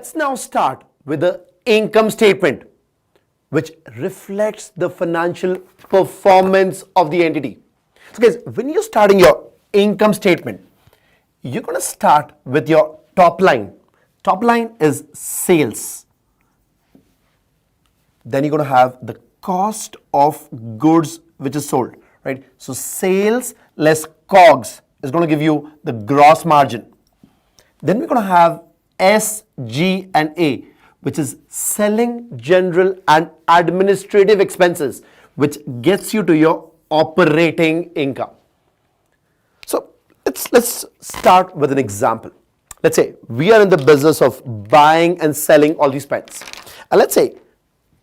Let's now start with the income statement, which reflects the financial performance of the entity. So guys, when you're starting your income statement, you're going to start with your top line. Top line is sales. Then you're going to have the cost of goods which is sold, right? So sales less COGS is going to give you the gross margin. Then we're going to have SG&A, which is selling, general and administrative expenses, which gets you to your operating income. So let's start with an example. Let's say we are in the business of buying and selling all these pens. And let's say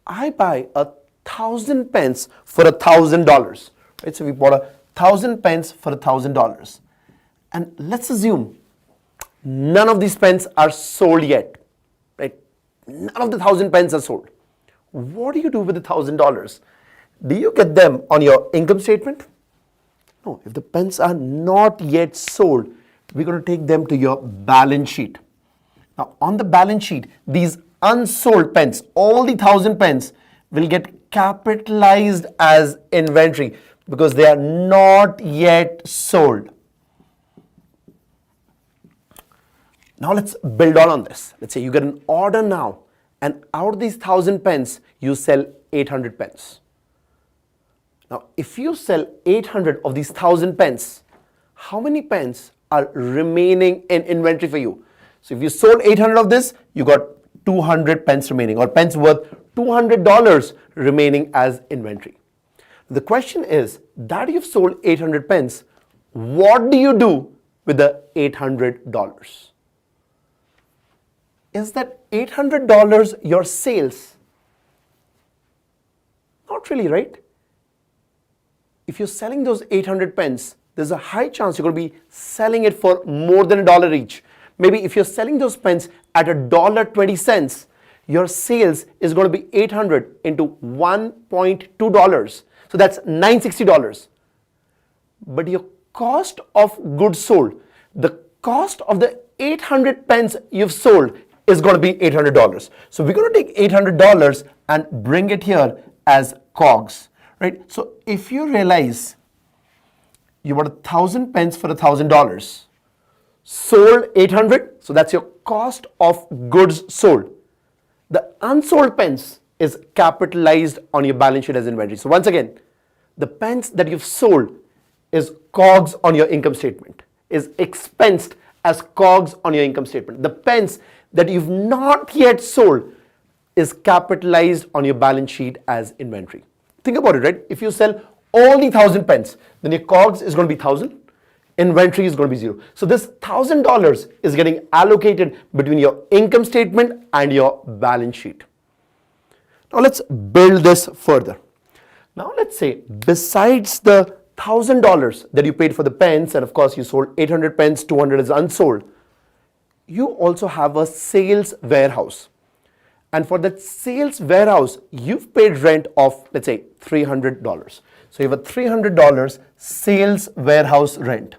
I buy 1,000 pens for $1,000. Right? So we bought 1,000 pens for $1,000. And let's assume none of these pens are sold yet. Right? None of the 1,000 pens are sold. What do you do with the $1,000? Do you get them on your income statement? No, if the pens are not yet sold, we're going to take them to your balance sheet. Now, on the balance sheet, these unsold pens, all the 1,000 pens, will get capitalized as inventory because they are not yet sold. Now, let's build on this. Let's say you get an order now, and out of these 1,000 pens, you sell 800 pens. Now, if you sell 800 of these 1,000 pens, how many pens are remaining in inventory for you? So if you sold 800 of this, you got 200 pens remaining, or pens worth $200 remaining as inventory. The question is that you've sold 800 pens, what do you do with the $800? Is that $800 your sales? Not really, right? If you're selling those 800 pens, there's a high chance you're going to be selling it for more than $1 each. Maybe if you're selling those pens at $1.20, your sales is going to be 800 into $1.2. So that's $960. But your cost of goods sold, the cost of the 800 pens you've sold is going to be $800. So we're going to take $800 and bring it here as COGS, right? So if you realize you bought 1,000 pens for $1,000, sold 800, so that's your cost of goods sold. The unsold pens is capitalized on your balance sheet as inventory. So once again, the pens that you've sold is COGS on your income statement, is expensed as COGS on your income statement. The pens that you've not yet sold is capitalized on your balance sheet as inventory. Think about it, right? If you sell all the 1,000 pens, then your COGS is going to be 1,000, inventory is going to be 0. So this $1,000 is getting allocated between your income statement and your balance sheet. Now let's build this further. Now let's say besides the $1,000 that you paid for the pens, and of course you sold 800 pens, 200 is unsold, you also have a sales warehouse. And for that sales warehouse, you've paid rent of, let's say, $300. So you have a $300 sales warehouse rent.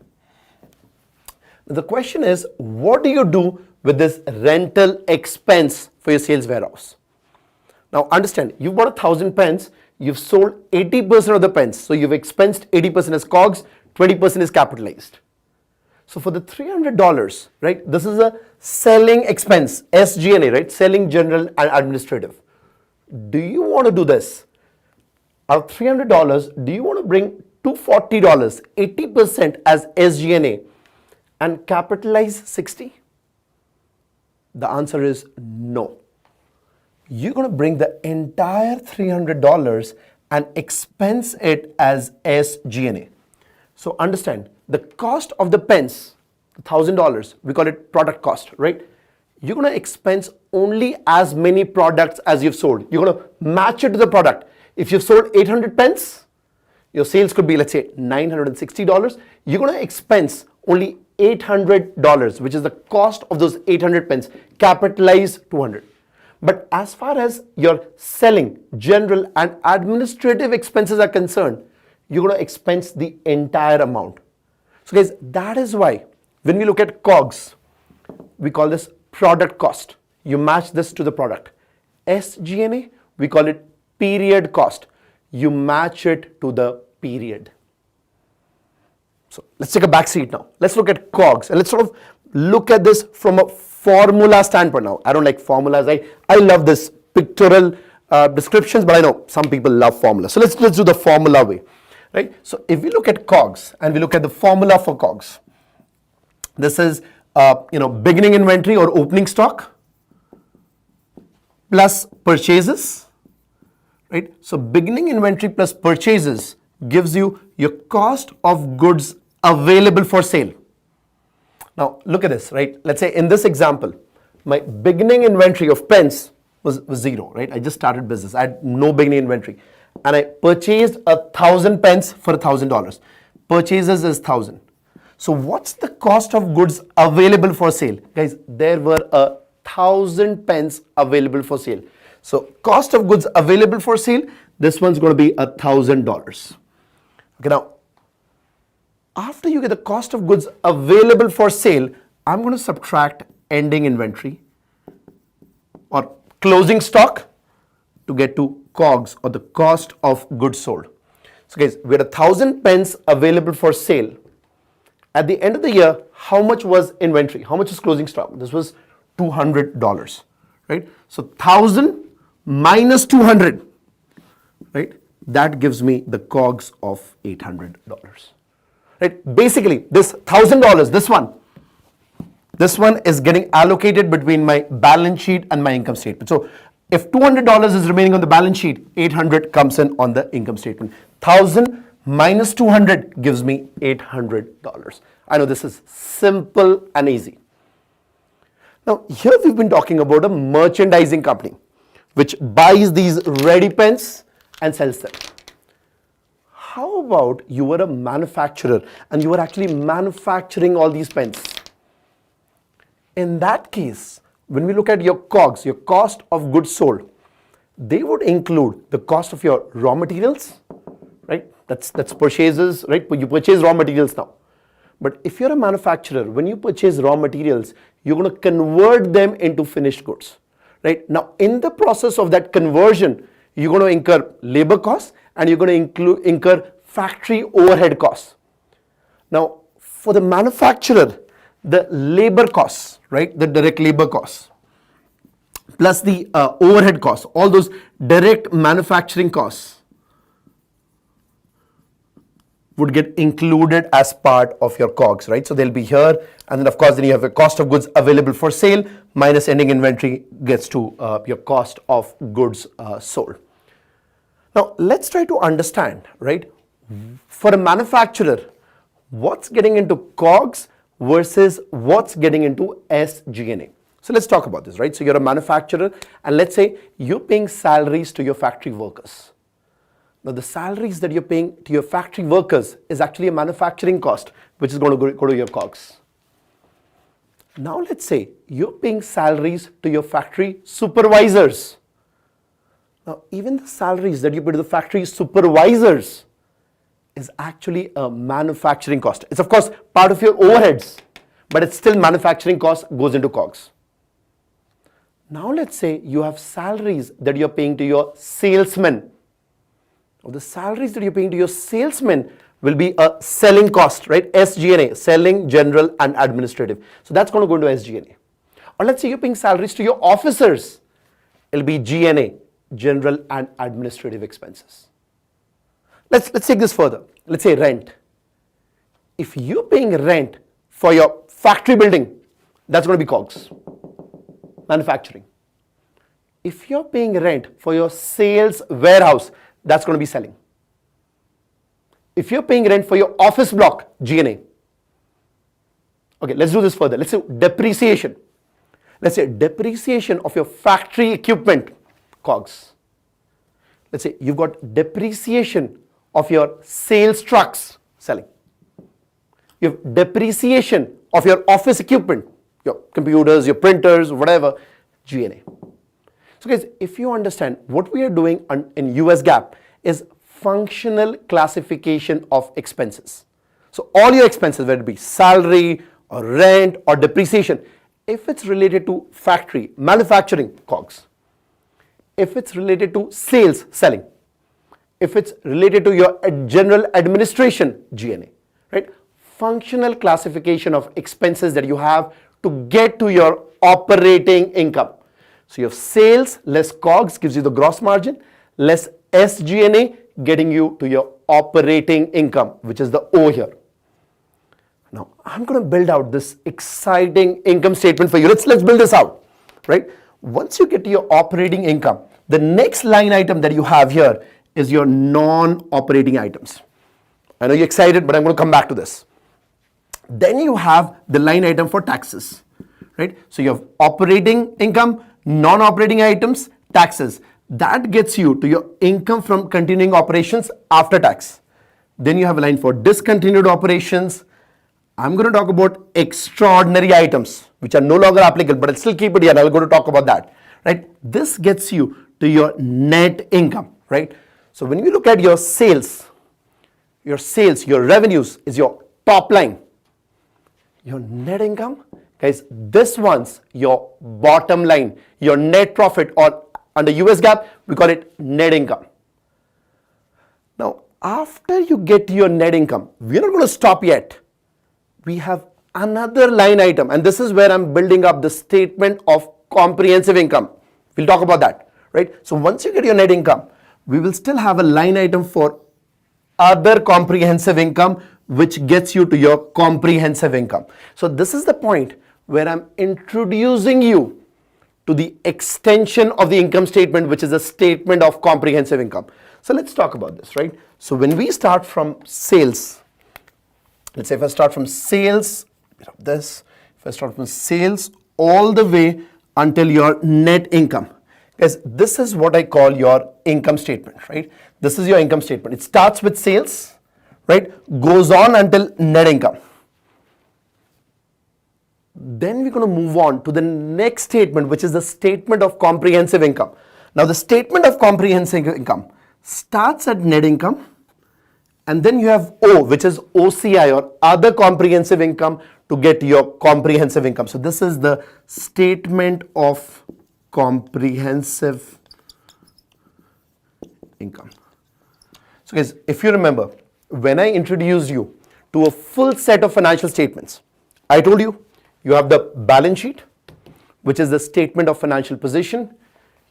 The question is, what do you do with this rental expense for your sales warehouse? Now understand, you bought 1,000 pens, you've sold 80% of the pens. So you've expensed 80% as COGS, 20% is capitalized. So for the $300, right, this is a selling expense, SG&A, right, selling, general and administrative. Do you want to do this? Out of $300, do you want to bring $240, 80% as SG&A and capitalize 60? The answer is no. You're going to bring the entire $300 and expense it as SG&A. So understand, the cost of the pens, $1,000, we call it product cost, right? You're going to expense only as many products as you've sold. You're going to match it to the product. If you've sold 800 pens, your sales could be, let's say, $960. You're going to expense only $800, which is the cost of those 800 pens. Capitalize 200. But as far as your selling, general and administrative expenses are concerned, you're going to expense the entire amount. So guys, that is why when we look at COGS, we call this product cost. you match this to the product. SG&A, we call it period cost. You match it to the period. So let's take a back seat now. Let's look at COGS and let's sort of look at this from a formula standpoint now. I don't like formulas. I love this pictorial descriptions, but I know some people love formulas. So let's do the formula way, right? So if we look at COGS and we look at the formula for COGS, this is beginning inventory or opening stock plus purchases, right? So beginning inventory plus purchases gives you your cost of goods available for sale. Now look at this, right? Let's say in this example, my beginning inventory of pens was 0, right? I just started business. I had no beginning inventory. And I purchased 1,000 pens for $1,000. Purchases is 1,000. So what's the cost of goods available for sale? Guys, there were 1,000 pens available for sale. So cost of goods available for sale, this one's going to be $1,000. Okay, now, after you get the cost of goods available for sale, I'm going to subtract ending inventory or closing stock to get to COGS or the cost of goods sold. So guys, we had 1,000 pens available for sale. At the end of the year, how much was inventory? How much is closing stock? This was $200, right? So 1,000 minus 200, right? That gives me the COGS of $800, right? Basically, this $1,000, this one is getting allocated between my balance sheet and my income statement. So if $200 is remaining on the balance sheet, 800 comes in on the income statement. 1,000 minus 200 gives me $800. I know this is simple and easy. Now here we've been talking about a merchandising company which buys these ready pens and sells them. How about you were a manufacturer and you were actually manufacturing all these pens? In that case, when we look at your COGS, your cost of goods sold, they would include the cost of your raw materials, right? That's purchases, right? You purchase raw materials now. But if you're a manufacturer, when you purchase raw materials, you're going to convert them into finished goods, right? Now, in the process of that conversion, you're going to incur labor costs and you're going to incur factory overhead costs. Now, for the manufacturer, the labor costs, right? The direct labor costs, plus the overhead costs, all those direct manufacturing costs would get included as part of your COGS, right? So they'll be here, and then of course then you have a cost of goods available for sale minus ending inventory gets to your cost of goods sold. Now let's try to understand, right? For a manufacturer, what's getting into COGS versus what's getting into SG&A. So let's talk about this, right? So you're a manufacturer and let's say you're paying salaries to your factory workers. Now the salaries that you're paying to your factory workers is actually a manufacturing cost, which is going to go to your COGS. Now let's say you're paying salaries to your factory supervisors. Now even the salaries that you pay to the factory supervisors is actually a manufacturing cost. It's of course part of your overheads, but it's still manufacturing cost goes into COGS. Now let's say you have salaries that you're paying to your salesmen. Now, the salaries that you're paying to your salesmen will be a selling cost, right? SG&A, selling, general and administrative. So that's going to go into SG&A. Or let's say you're paying salaries to your officers. It'll be G&A, general and administrative expenses. Let's take this further. Let's say rent. If you're paying rent for your factory building, that's going to be COGS, manufacturing. If you're paying rent for your sales warehouse, that's going to be selling. If you're paying rent for your office block, G&A. Okay, let's do this further. Let's say depreciation. Let's say depreciation of your factory equipment, COGS. Let's say you've got depreciation of your sales trucks, selling. You have depreciation of your office equipment, your computers, your printers, whatever, G&A. So guys, if you understand what we are doing in US GAAP is functional classification of expenses. So all your expenses, whether it be salary or rent or depreciation, If it's related to factory, manufacturing, COGS. If it's related to sales, selling. If it's related to your general administration, G&A, right? Functional classification of expenses that you have to get to your operating income. So your sales less COGS gives you the gross margin, less SG&A getting you to your operating income, which is the O here. Now I'm going to build out this exciting income statement for you. Let's build this out, right? Once you get to your operating income, the next line item that you have here is your non-operating items. I know you're excited, but I'm going to come back to this. Then you have the line item for taxes, right? So you have operating income, non-operating items, taxes. That gets you to your income from continuing operations after tax. Then you have a line for discontinued operations. I'm going to talk about extraordinary items, which are no longer applicable, but I'll still keep it here. I'll go to talk about that, right? This gets you to your net income, right? So when you look at your sales, your revenues is your top line. Your net income, guys, this one's your bottom line, your net profit, or under US GAAP, we call it net income. Now, after you get to your net income, we're not going to stop yet. We have another line item, and this is where I'm building up the statement of comprehensive income. We'll talk about that, right? So once you get your net income, we will still have a line item for other comprehensive income, which gets you to your comprehensive income. So this is the point where I'm introducing you to the extension of the income statement, which is a statement of comprehensive income. So let's talk about this, right? So when we start from sales, let's say if I start from sales, if I start from sales all the way until your net income, guys, this is what I call your income statement, right? This is your income statement. It starts with sales, right? Goes on until net income. Then we're going to move on to the next statement, which is the statement of comprehensive income. Now the statement of comprehensive income starts at net income, and then you have O, which is OCI, or other comprehensive income, to get to your comprehensive income. So this is the statement of comprehensive income. So guys, if you remember, when I introduced you to a full set of financial statements, I told you, you have the balance sheet, which is the statement of financial position.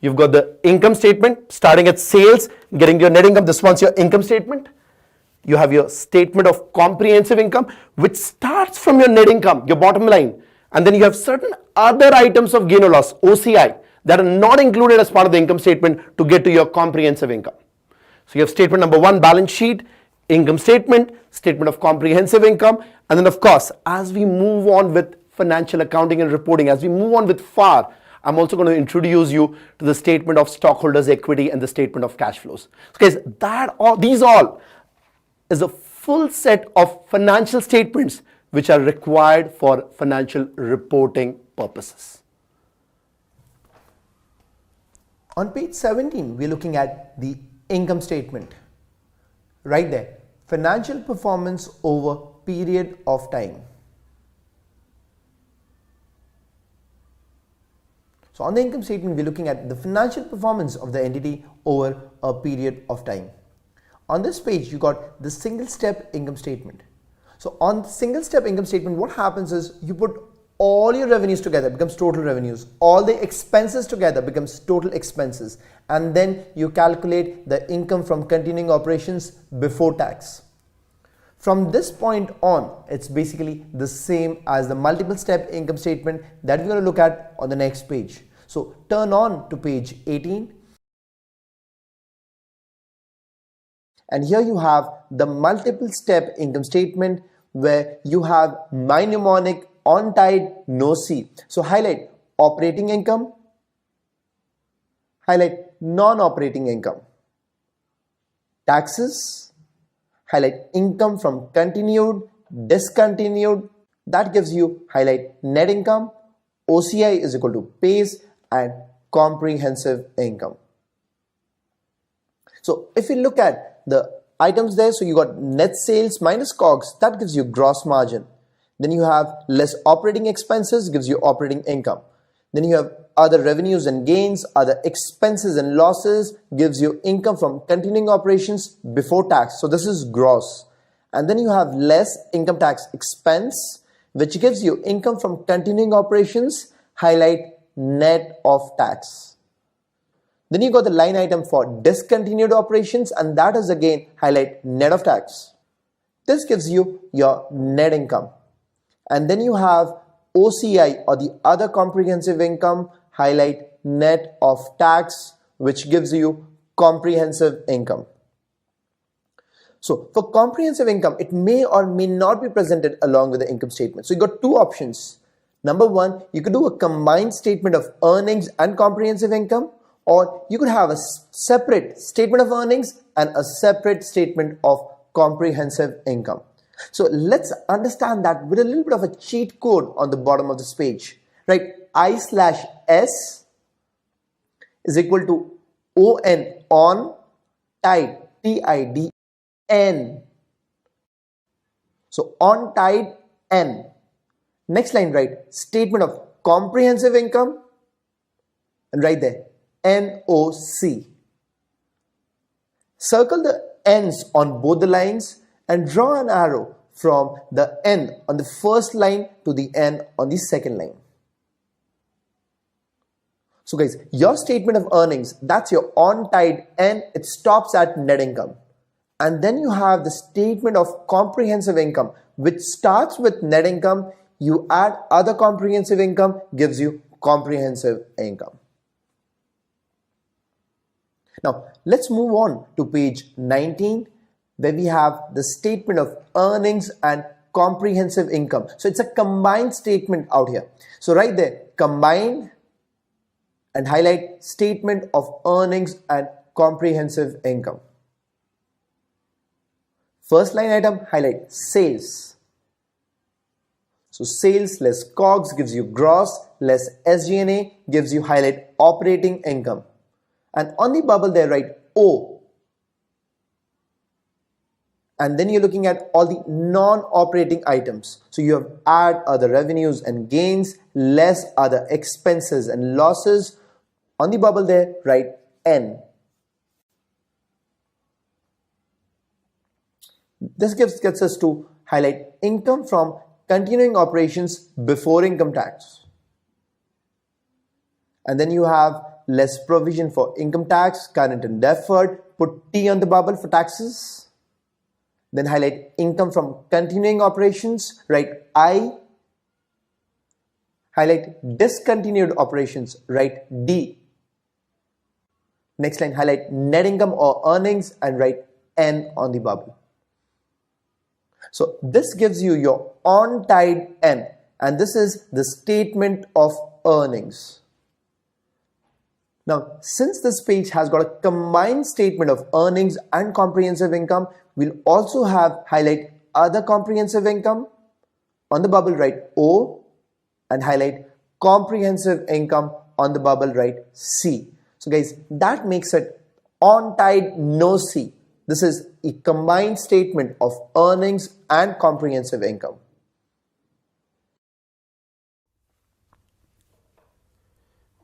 You've got the income statement starting at sales, getting to your net income. This one's your income statement. You have your statement of comprehensive income, which starts from your net income, your bottom line. And then you have certain other items of gain or loss, OCI, that are not included as part of the income statement to get to your comprehensive income. So you have statement number one, balance sheet, income statement, statement of comprehensive income. And then of course, as we move on with financial accounting and reporting, as we move on with FAR, I'm also going to introduce you to the statement of stockholders' equity and the statement of cash flows. So guys, these all is a full set of financial statements which are required for financial reporting purposes. On page 17, we're looking at the income statement. Right there, financial performance over period of time. So on the income statement, we're looking at the financial performance of the entity over a period of time. On this page, you got the single step income statement. So on the single step income statement, what happens is you put all your revenues together, becomes total revenues. All the expenses together becomes total expenses. And then you calculate the income from continuing operations before tax. From this point on, it's basically the same as the multiple step income statement that we're going to look at on the next page. So turn on to page 18. And here you have the multiple step income statement where you have my mnemonic on tide, no C. So highlight operating income, highlight non-operating income, taxes, highlight income from continued, discontinued. That gives you highlight net income, OCI is equal to pays, and comprehensive income. So if you look at the items there, so you got net sales minus COGS, that gives you gross margin. Then you have less operating expenses, gives you operating income. Then you have other revenues and gains, other expenses and losses, gives you income from continuing operations before tax. So this is gross. And then you have less income tax expense, which gives you income from continuing operations, highlight net of tax. Then you got the line item for discontinued operations, and that is again highlight net of tax. This gives you your net income. And then you have OCI, or the other comprehensive income, highlight net of tax, which gives you comprehensive income. So for comprehensive income, it may or may not be presented along with the income statement. So you got two options. Number one, you could do a combined statement of earnings and comprehensive income, or you could have a separate statement of earnings and a separate statement of comprehensive income. So let's understand that with a little bit of a cheat code on the bottom of this page, right? I/S is equal to on tide, TIDN. So on tide N. Next line, write statement of comprehensive income, and right there NOC. Circle the N's on both the lines and draw an arrow from the N on the first line to the N on the second line. So guys, your statement of earnings, that's your on tide N, it stops at net income. And then you have the statement of comprehensive income, which starts with net income. You add other comprehensive income, gives you comprehensive income. Now, let's move on to page 19, where we have the statement of earnings and comprehensive income. So it's a combined statement out here. So right there, combined, and highlight statement of earnings and comprehensive income. First line item, highlight sales. So sales less COGS gives you gross, less SG&A gives you highlight operating income. And on the bubble there, write O. And then you're looking at all the non-operating items. So you have add other revenues and gains, less other expenses and losses. On the bubble there, write N. This gets us to highlight income from continuing operations before income tax. And then you have less provision for income tax, current and deferred, put T on the bubble for taxes. Then highlight income from continuing operations, write I. Highlight discontinued operations, write D. Next line, highlight net income or earnings and write N on the bubble. So this gives you your on tide N, and this is the statement of earnings. Now, since this page has got a combined statement of earnings and comprehensive income, we'll also have highlight other comprehensive income. On the bubble, write O, and highlight comprehensive income. On the bubble, write C. So guys, that makes it on tide no C. This is a combined statement of earnings and comprehensive income.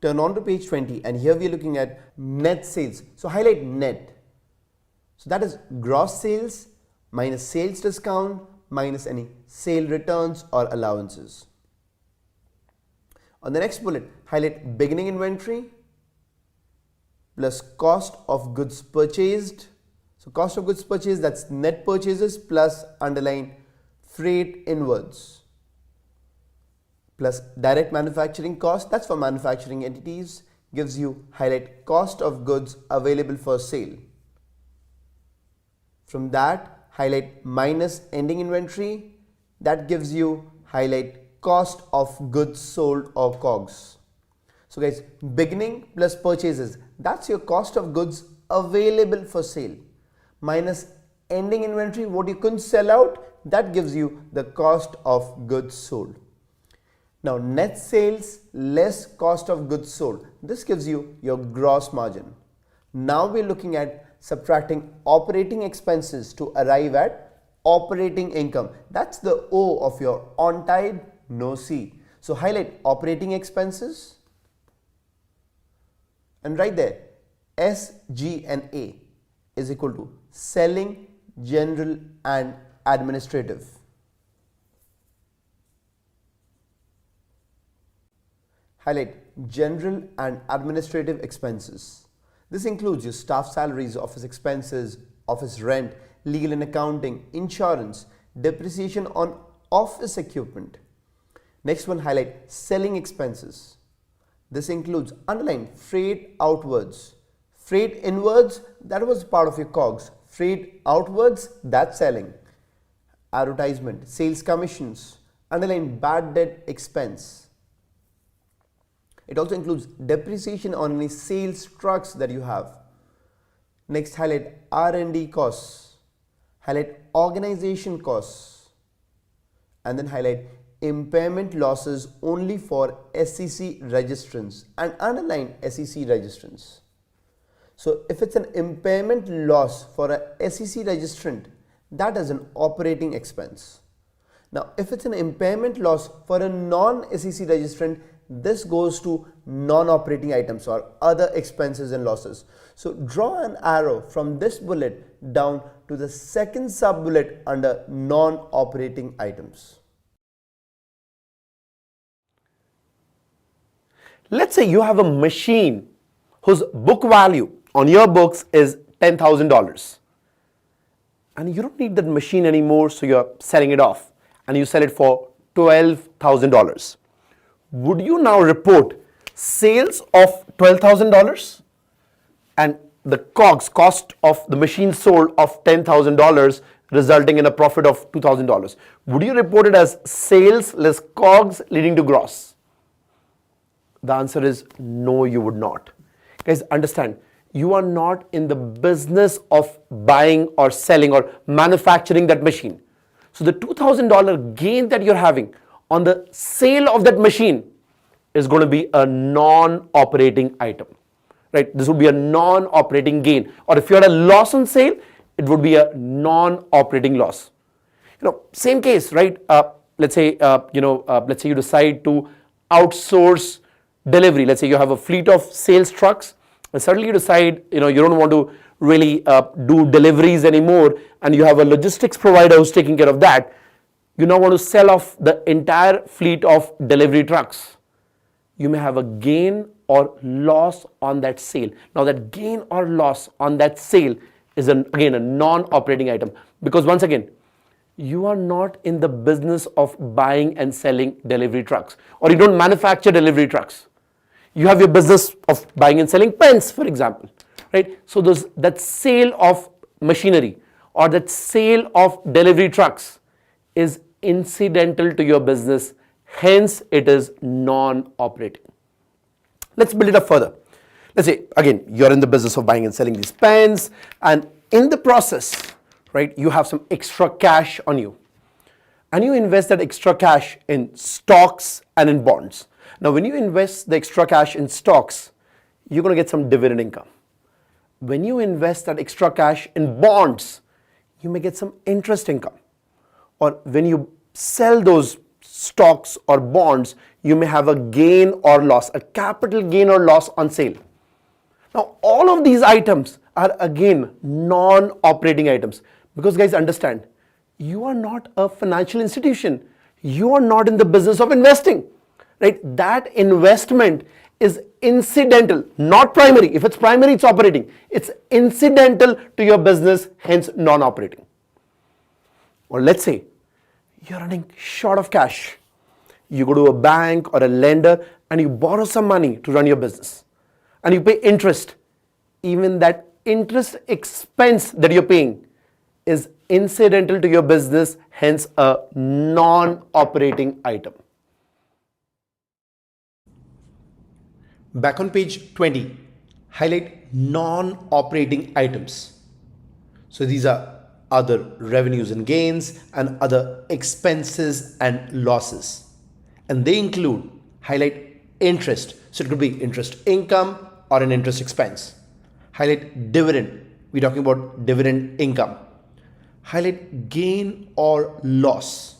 Turn on to page 20, and here we are looking at net sales. So highlight net. So that is gross sales minus sales discount minus any sale returns or allowances. On the next bullet, highlight beginning inventory plus cost of goods purchased. So cost of goods purchased, that's net purchases plus underline freight inwards, plus direct manufacturing cost, that's for manufacturing entities, gives you highlight cost of goods available for sale. From that, highlight minus ending inventory, that gives you highlight cost of goods sold or COGS. So guys, beginning plus purchases, that's your cost of goods available for sale, minus ending inventory, what you couldn't sell out, that gives you the cost of goods sold. Now net sales less cost of goods sold, this gives you your gross margin. Now we're looking at subtracting operating expenses to arrive at operating income. That's the O of your on tide, no C. So highlight operating expenses and right there SG&A is equal to selling, general and administrative. Highlight general and administrative expenses. This includes your staff salaries, office expenses, office rent, legal and accounting, insurance, depreciation on office equipment. Next one, highlight selling expenses. This includes underline freight outwards. Freight inwards, that was part of your COGS. Freight outwards, that's selling. Advertisement, sales commissions, underline bad debt expense. It also includes depreciation on any sales trucks that you have. Next, highlight R&D costs, highlight organization costs, and then highlight impairment losses only for SEC registrants and underline SEC registrants. So if it's an impairment loss for a SEC registrant, that is an operating expense. Now, if it's an impairment loss for a non-SEC registrant, this goes to non-operating items or other expenses and losses. So draw an arrow from this bullet down to the second sub-bullet under non-operating items. Let's say you have a machine whose book value on your books is $10,000 and you don't need that machine anymore, so you're selling it off and you sell it for $12,000. Would you now report sales of $12,000 and the COGS, cost of the machine sold, of $10,000, resulting in a profit of $2,000? Would you report it as sales less COGS leading to gross? The answer is no, you would not. Guys, understand, you are not in the business of buying or selling or manufacturing that machine. So the $2,000 gain that you're having on the sale of that machine is going to be a non-operating item, right? This would be a non-operating gain. Or if you had a loss on sale, it would be a non-operating loss. Same case, right? Let's say you decide to outsource delivery. Let's say you have a fleet of sales trucks and suddenly you decide, you don't want to really do deliveries anymore and you have a logistics provider who's taking care of that. You now want to sell off the entire fleet of delivery trucks. You may have a gain or loss on that sale. Now that gain or loss on that sale is again a non-operating item, because once again, you are not in the business of buying and selling delivery trucks, or you don't manufacture delivery trucks. You have your business of buying and selling pens, for example, right? So that sale of machinery or that sale of delivery trucks is incidental to your business, hence it is non-operating. Let's build it up further. Let's say again you're in the business of buying and selling these pens, and in the process, right, you have some extra cash on you and you invest that extra cash in stocks and in bonds. Now when you invest the extra cash in stocks, you're going to get some dividend income. When you invest that extra cash in bonds, you may get some interest income. Or when you sell those stocks or bonds, you may have a gain or loss, a capital gain or loss on sale. Now all of these items are again non-operating items, because guys, understand, you are not a financial institution. You are not in the business of investing, right? That investment is incidental, not primary. If it's primary, it's operating. It's incidental to your business, hence non-operating. Or let's say you're running short of cash. You go to a bank or a lender and you borrow some money to run your business and you pay interest. Even that interest expense that you're paying is incidental to your business, hence a non-operating item. Back on page 20, highlight non-operating items. So these are other revenues and gains and other expenses and losses. And they include, highlight interest. So it could be interest income or an interest expense. Highlight dividend. We're talking about dividend income. highlight gain or loss.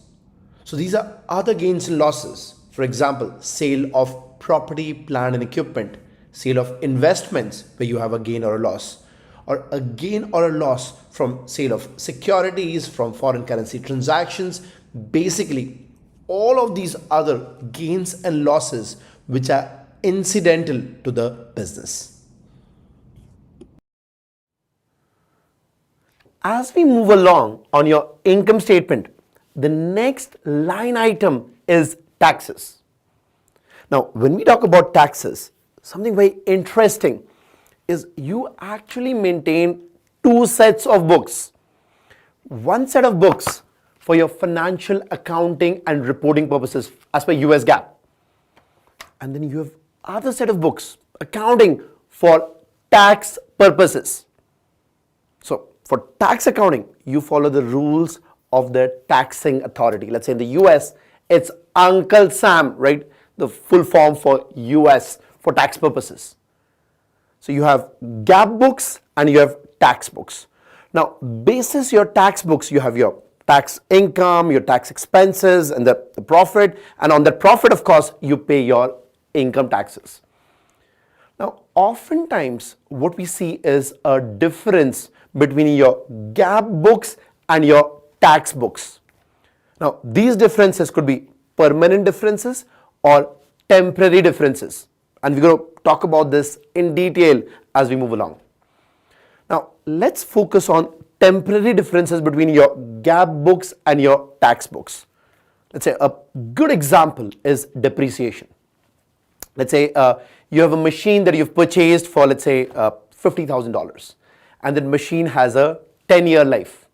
So these are other gains and losses. For example, sale of property, plant and equipment, sale of investments where you have a gain or a loss, or a gain or a loss from sale of securities, from foreign currency transactions. Basically, all of these other gains and losses which are incidental to the business. As we move along on your income statement, the next line item is taxes. Now, when we talk about taxes, something very interesting is you actually maintain two sets of books. One set of books for your financial accounting and reporting purposes as per US GAAP. And then you have other set of books accounting for tax purposes. So for tax accounting, you follow the rules of the taxing authority. Let's say in the US, it's Uncle Sam, right? The full form for US for tax purposes. So you have GAAP books and you have tax books. Now, basis your tax books, you have your tax income, your tax expenses, and the profit. And on that profit, of course, you pay your income taxes. Now, oftentimes, what we see is a difference between your GAAP books and your tax books. Now, these differences could be permanent differences or temporary differences. And we're going to talk about this in detail as we move along. Now, let's focus on temporary differences between your GAAP books and your tax books. Let's say a good example is depreciation. Let's say you have a machine that you've purchased for, let's say, $50,000, and that machine has a 10-year life.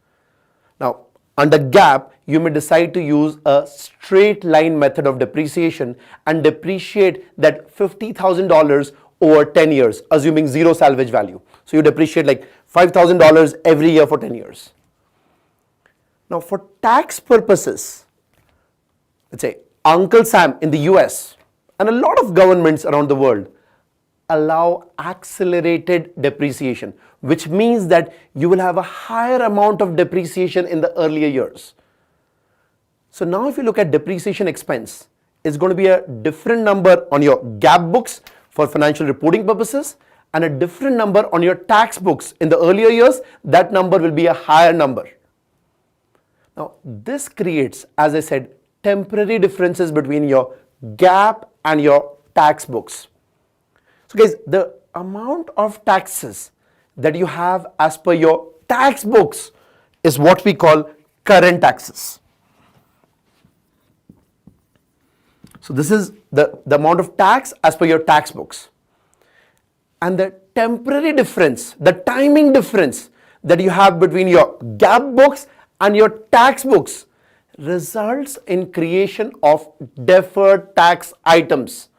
Now, under GAAP, you may decide to use a straight line method of depreciation and depreciate that $50,000 over 10 years, assuming zero salvage value. So you depreciate like $5,000 every year for 10 years. Now, for tax purposes, let's say Uncle Sam in the US and a lot of governments around the world allow accelerated depreciation, which means that you will have a higher amount of depreciation in the earlier years. So now if you look at depreciation expense, it's going to be a different number on your GAAP books for financial reporting purposes and a different number on your tax books. In the earlier years, that number will be a higher number. Now, this creates, as I said, temporary differences between your GAAP and your tax books. So guys, the amount of taxes that you have as per your tax books is what we call current taxes. So this is the amount of tax as per your tax books. And the temporary difference, the timing difference that you have between your GAAP books and your tax books results in creation of deferred tax items.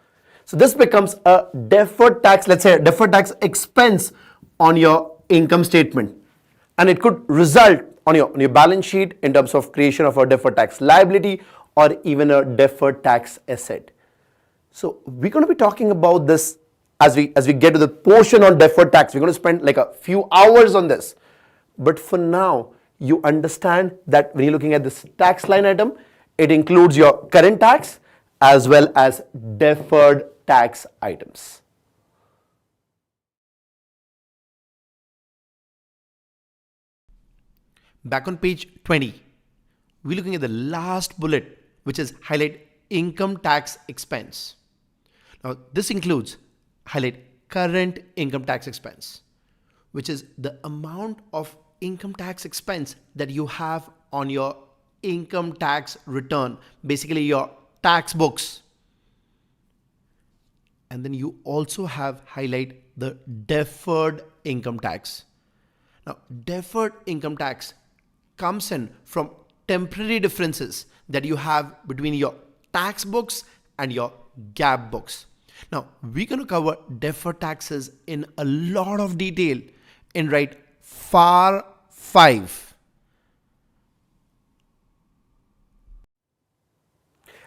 So this becomes a deferred tax, let's say a deferred tax expense on your income statement. And it could result on your balance sheet in terms of creation of a deferred tax liability or even a deferred tax asset. So we're going to be talking about this as we get to the portion on deferred tax. We're going to spend like a few hours on this. But for now, you understand that when you're looking at this tax line item, it includes your current tax as well as deferred tax items. Back on page 20, we're looking at the last bullet, which is highlight income tax expense. Now, this includes highlight current income tax expense, which is the amount of income tax expense that you have on your income tax return, basically your tax books. And then you also have highlight the deferred income tax. Now, deferred income tax comes in from temporary differences that you have between your tax books and your GAAP books. Now, we're going to cover deferred taxes in a lot of detail in right FAR 5.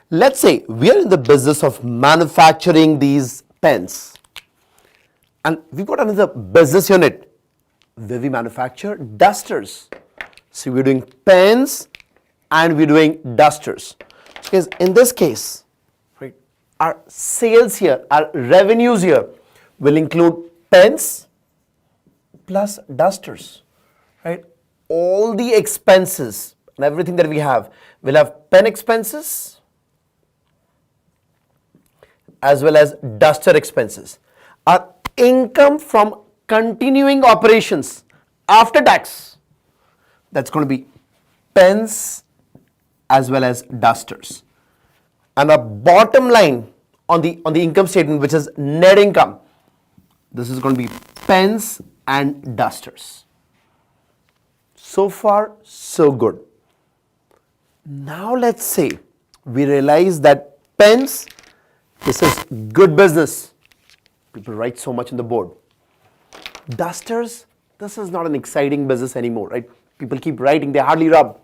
Let's say we are in the business of manufacturing these pens, and we've got another business unit where we manufacture dusters. So we're doing pens and we're doing dusters. Because in this case, right, our sales here, our revenues here will include pens plus dusters, right? All the expenses and everything that we have will have pen expenses as well as duster expenses. Our income from continuing operations after tax, that's going to be pens as well as dusters. And our bottom line on the income statement, which is net income, this is going to be pens and dusters. So far, so good. Now let's say we realize that pens, this is good business. People write so much on the board. Dusters, this is not an exciting business anymore, right? People keep writing, they hardly rub.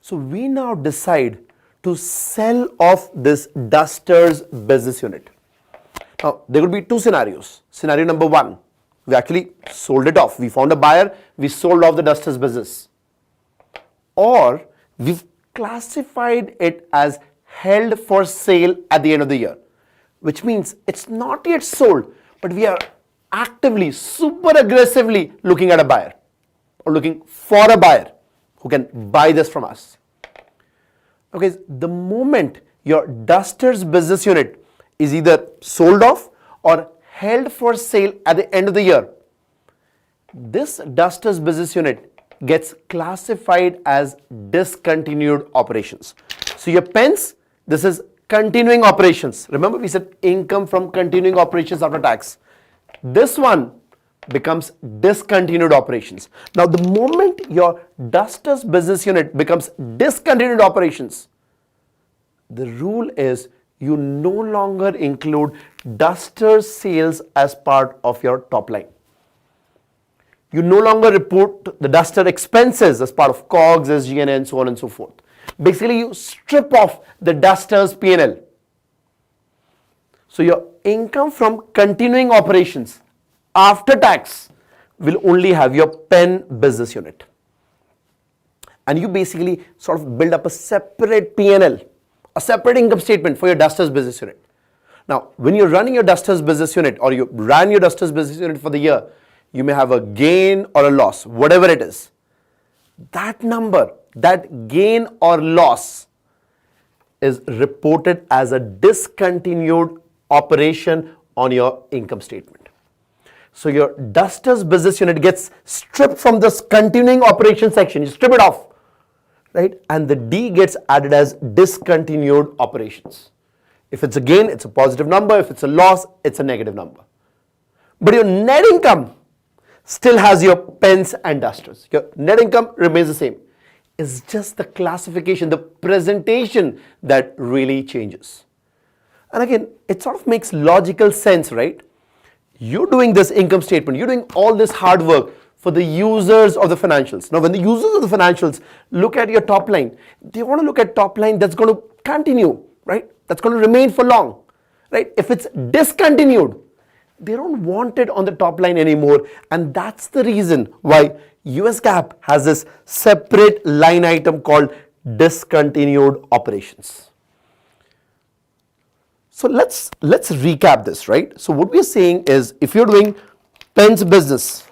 So we now decide to sell off this dusters business unit. Now, there could be two scenarios. Scenario number one, we actually sold it off. We found a buyer, we sold off the dusters business. Or we've classified it as held for sale at the end of the year, which means it's not yet sold, but we are actively, super aggressively looking at a buyer or looking for a buyer who can buy this from us. Okay, the moment your dusters business unit is either sold off or held for sale at the end of the year, this dusters business unit gets classified as discontinued operations. So your pens, this is continuing operations. Remember we said income from continuing operations after tax. This one becomes discontinued operations. Now the moment your dusters business unit becomes discontinued operations, the rule is you no longer include dusters sales as part of your top line. You no longer report the duster expenses as part of COGS, SG&A and so on and so forth. Basically you strip off the dusters P&L. So your income from continuing operations after tax will only have your pen business unit. And you basically sort of build up a separate P&L, a separate income statement for your dusters business unit. Now, when you're running your dusters business unit or you ran your dusters business unit for the year, you may have a gain or a loss, whatever it is. That number, that gain or loss is reported as a discontinued operation on your income statement. So your dusters business unit gets stripped from this continuing operation section. You strip it off, right? And the D gets added as discontinued operations. If it's a gain, it's a positive number. If it's a loss, it's a negative number. But your net income still has your pens and dusters. Your net income remains the same. It's just the classification, the presentation that really changes. And again, it sort of makes logical sense, right? You're doing this income statement, you're doing all this hard work for the users of the financials. Now, when the users of the financials look at your top line, they want to look at top line that's going to continue, right? That's going to remain for long, right? If it's discontinued, they don't want it on the top line anymore. And that's the reason why US GAAP has this separate line item called discontinued operations. So let's recap this, right? So what we're saying is if you're doing pens business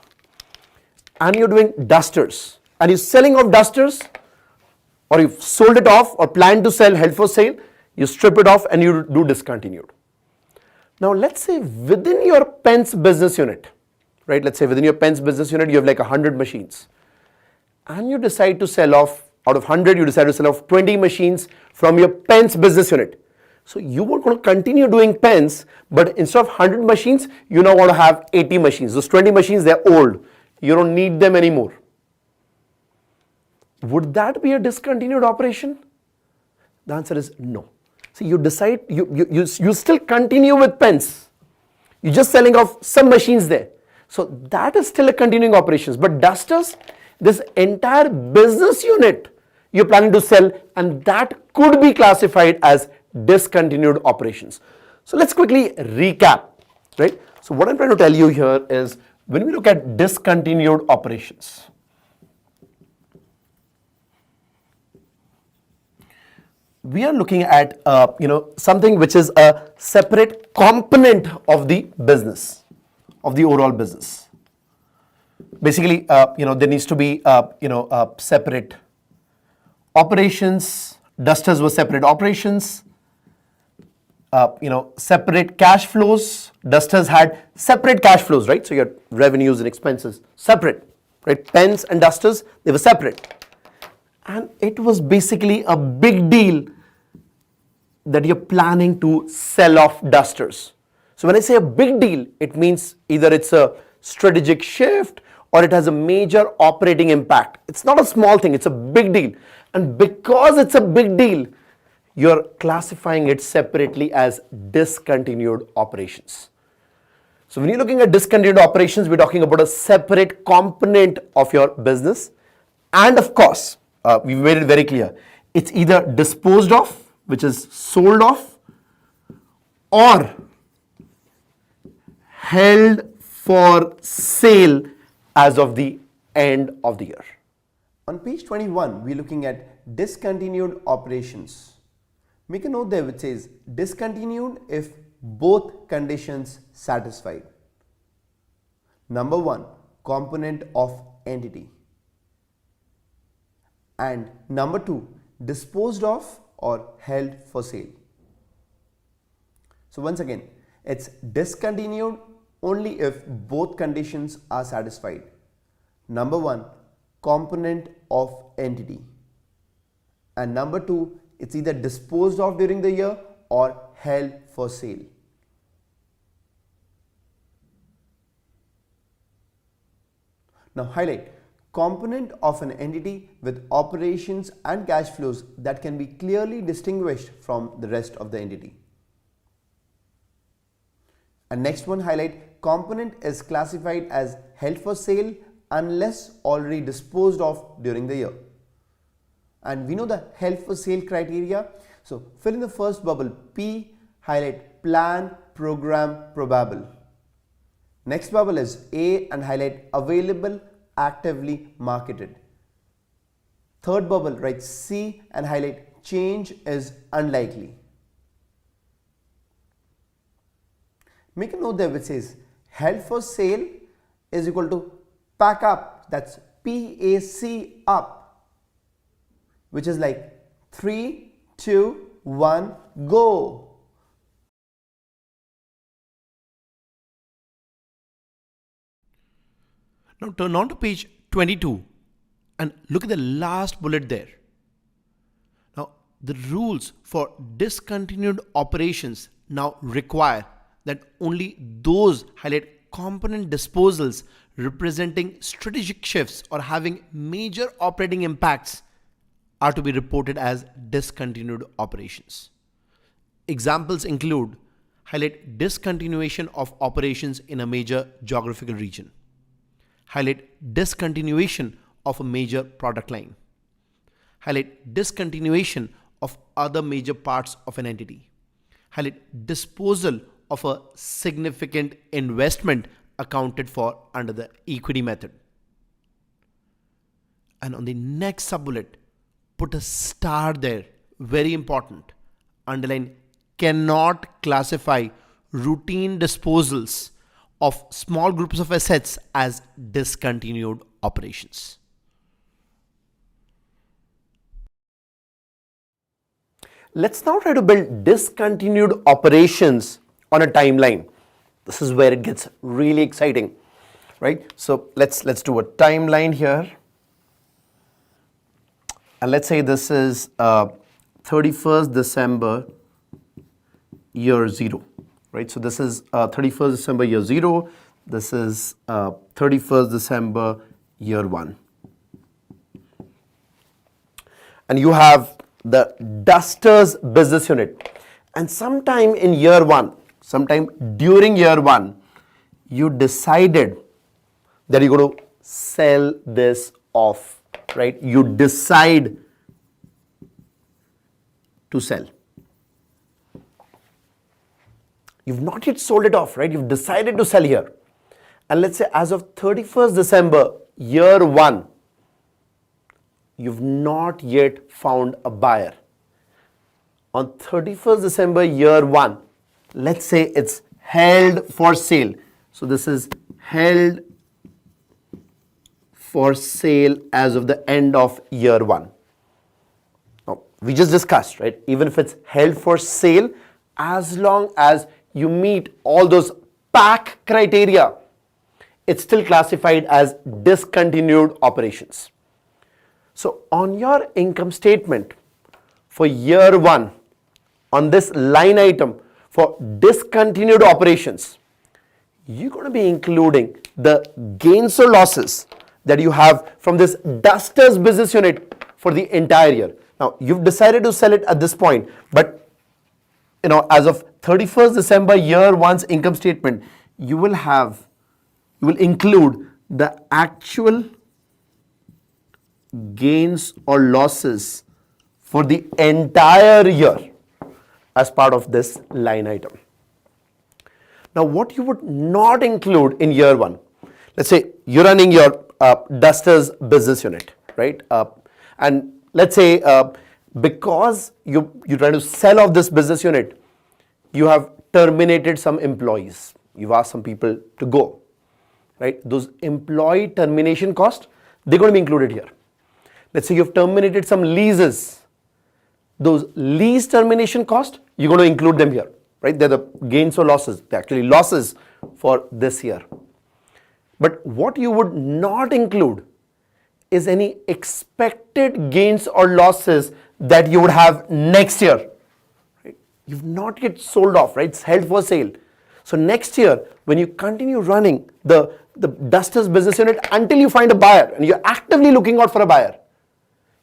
and you're doing dusters and you're selling off dusters or you've sold it off or plan to sell held for sale, you strip it off and you do discontinued. Now let's say within your pens business unit, right? Let's say within your pens business unit you have like 100 machines and you decide to sell off, out of 100 you decide to sell off 20 machines from your pens business unit. So you were going to continue doing pens, but instead of 100 machines, you now want to have 80 machines. Those 20 machines, they're old. You don't need them anymore. Would that be a discontinued operation? The answer is no. So you decide, you still continue with pens. You're just selling off some machines there. So that is still a continuing operations. But dusters, this entire business unit you're planning to sell, and that could be classified as discontinued operations. So let's quickly recap, right? So what I'm trying to tell you here is when we look at discontinued operations, we are looking at something which is a separate component of the business, of the overall business. Basically, there needs to be separate operations. Dusters were separate operations. Separate cash flows. Dusters had separate cash flows, right? So your revenues and expenses separate, right? Pens and dusters, they were separate. And it was basically a big deal that you're planning to sell off dusters. So when I say a big deal, it means either it's a strategic shift or it has a major operating impact. It's not a small thing, it's a big deal. And because it's a big deal, you're classifying it separately as discontinued operations. So when you're looking at discontinued operations, we're talking about a separate component of your business. And of course, we've made it very clear, it's either disposed of, which is sold off, or held for sale as of the end of the year. On page 21, we're looking at discontinued operations. Make a note there which says discontinued if both conditions satisfied. Number one, component of entity. And number two, disposed of or held for sale. So once again, it's discontinued only if both conditions are satisfied. Number one, component of entity. And number two, it's either disposed of during the year or held for sale. Now highlight component of an entity with operations and cash flows that can be clearly distinguished from the rest of the entity. And next one, highlight component is classified as held for sale unless already disposed of during the year. And we know the held for sale criteria. So fill in the first bubble P, highlight plan, program, probable. Next bubble is A and highlight available, actively marketed. Third bubble, write C and highlight change is unlikely. Make a note there which says held for sale is equal to pack up, that's PAC up, which is like 3, 2, 1, go. Now turn on to page 22 and look at the last bullet there. Now the rules for discontinued operations now require that only those highlight component disposals representing strategic shifts or having major operating impacts are to be reported as discontinued operations. Examples include highlight discontinuation of operations in a major geographical region, highlight discontinuation of a major product line, highlight discontinuation of other major parts of an entity, highlight disposal of a significant investment accounted for under the equity method. And on the next sub-bullet, put a star there, very important. Underline cannot classify routine disposals of small groups of assets as discontinued operations. Let's now try to build discontinued operations on a timeline. This is where it gets really exciting, right? So let's do a timeline here. And let's say this is 31st December year 0, right? So this is 31st December year 0. This is 31st December year 1. And you have the Dusters business unit. And sometime in year 1, sometime during year 1, you decided that you're going to sell this off, right? You decide to sell. You've not yet sold it off, right? You've decided to sell here. And let's say as of 31st December, year 1, you've not yet found a buyer. on 31st December year 1, let's say it's held for sale. So this is held for sale as of the end of year 1. Now, we just discussed, right? Even if it's held for sale, as long as you meet all those PAC criteria, it's still classified as discontinued operations. So on your income statement for year 1, on this line item for discontinued operations, you're going to be including the gains or losses that you have from this Dusters business unit for the entire year. Now, you've decided to sell it at this point, but as of 31st December year 1's income statement, you will include the actual gains or losses for the entire year as part of this line item. Now, what you would not include in year 1, let's say you're running your Dusters business unit, right? And let's say because you're trying to sell off this business unit, you have terminated some employees. You've asked some people to go, right? Those employee termination costs, they're going to be included here. Let's say you've terminated some leases. Those lease termination costs, you're going to include them here, right? They're the gains or losses. They're actually losses for this year. But what you would not include is any expected gains or losses that you would have next year. Right? You've not yet sold off, right? It's held for sale. So next year, when you continue running the Dusters business unit until you find a buyer and you're actively looking out for a buyer,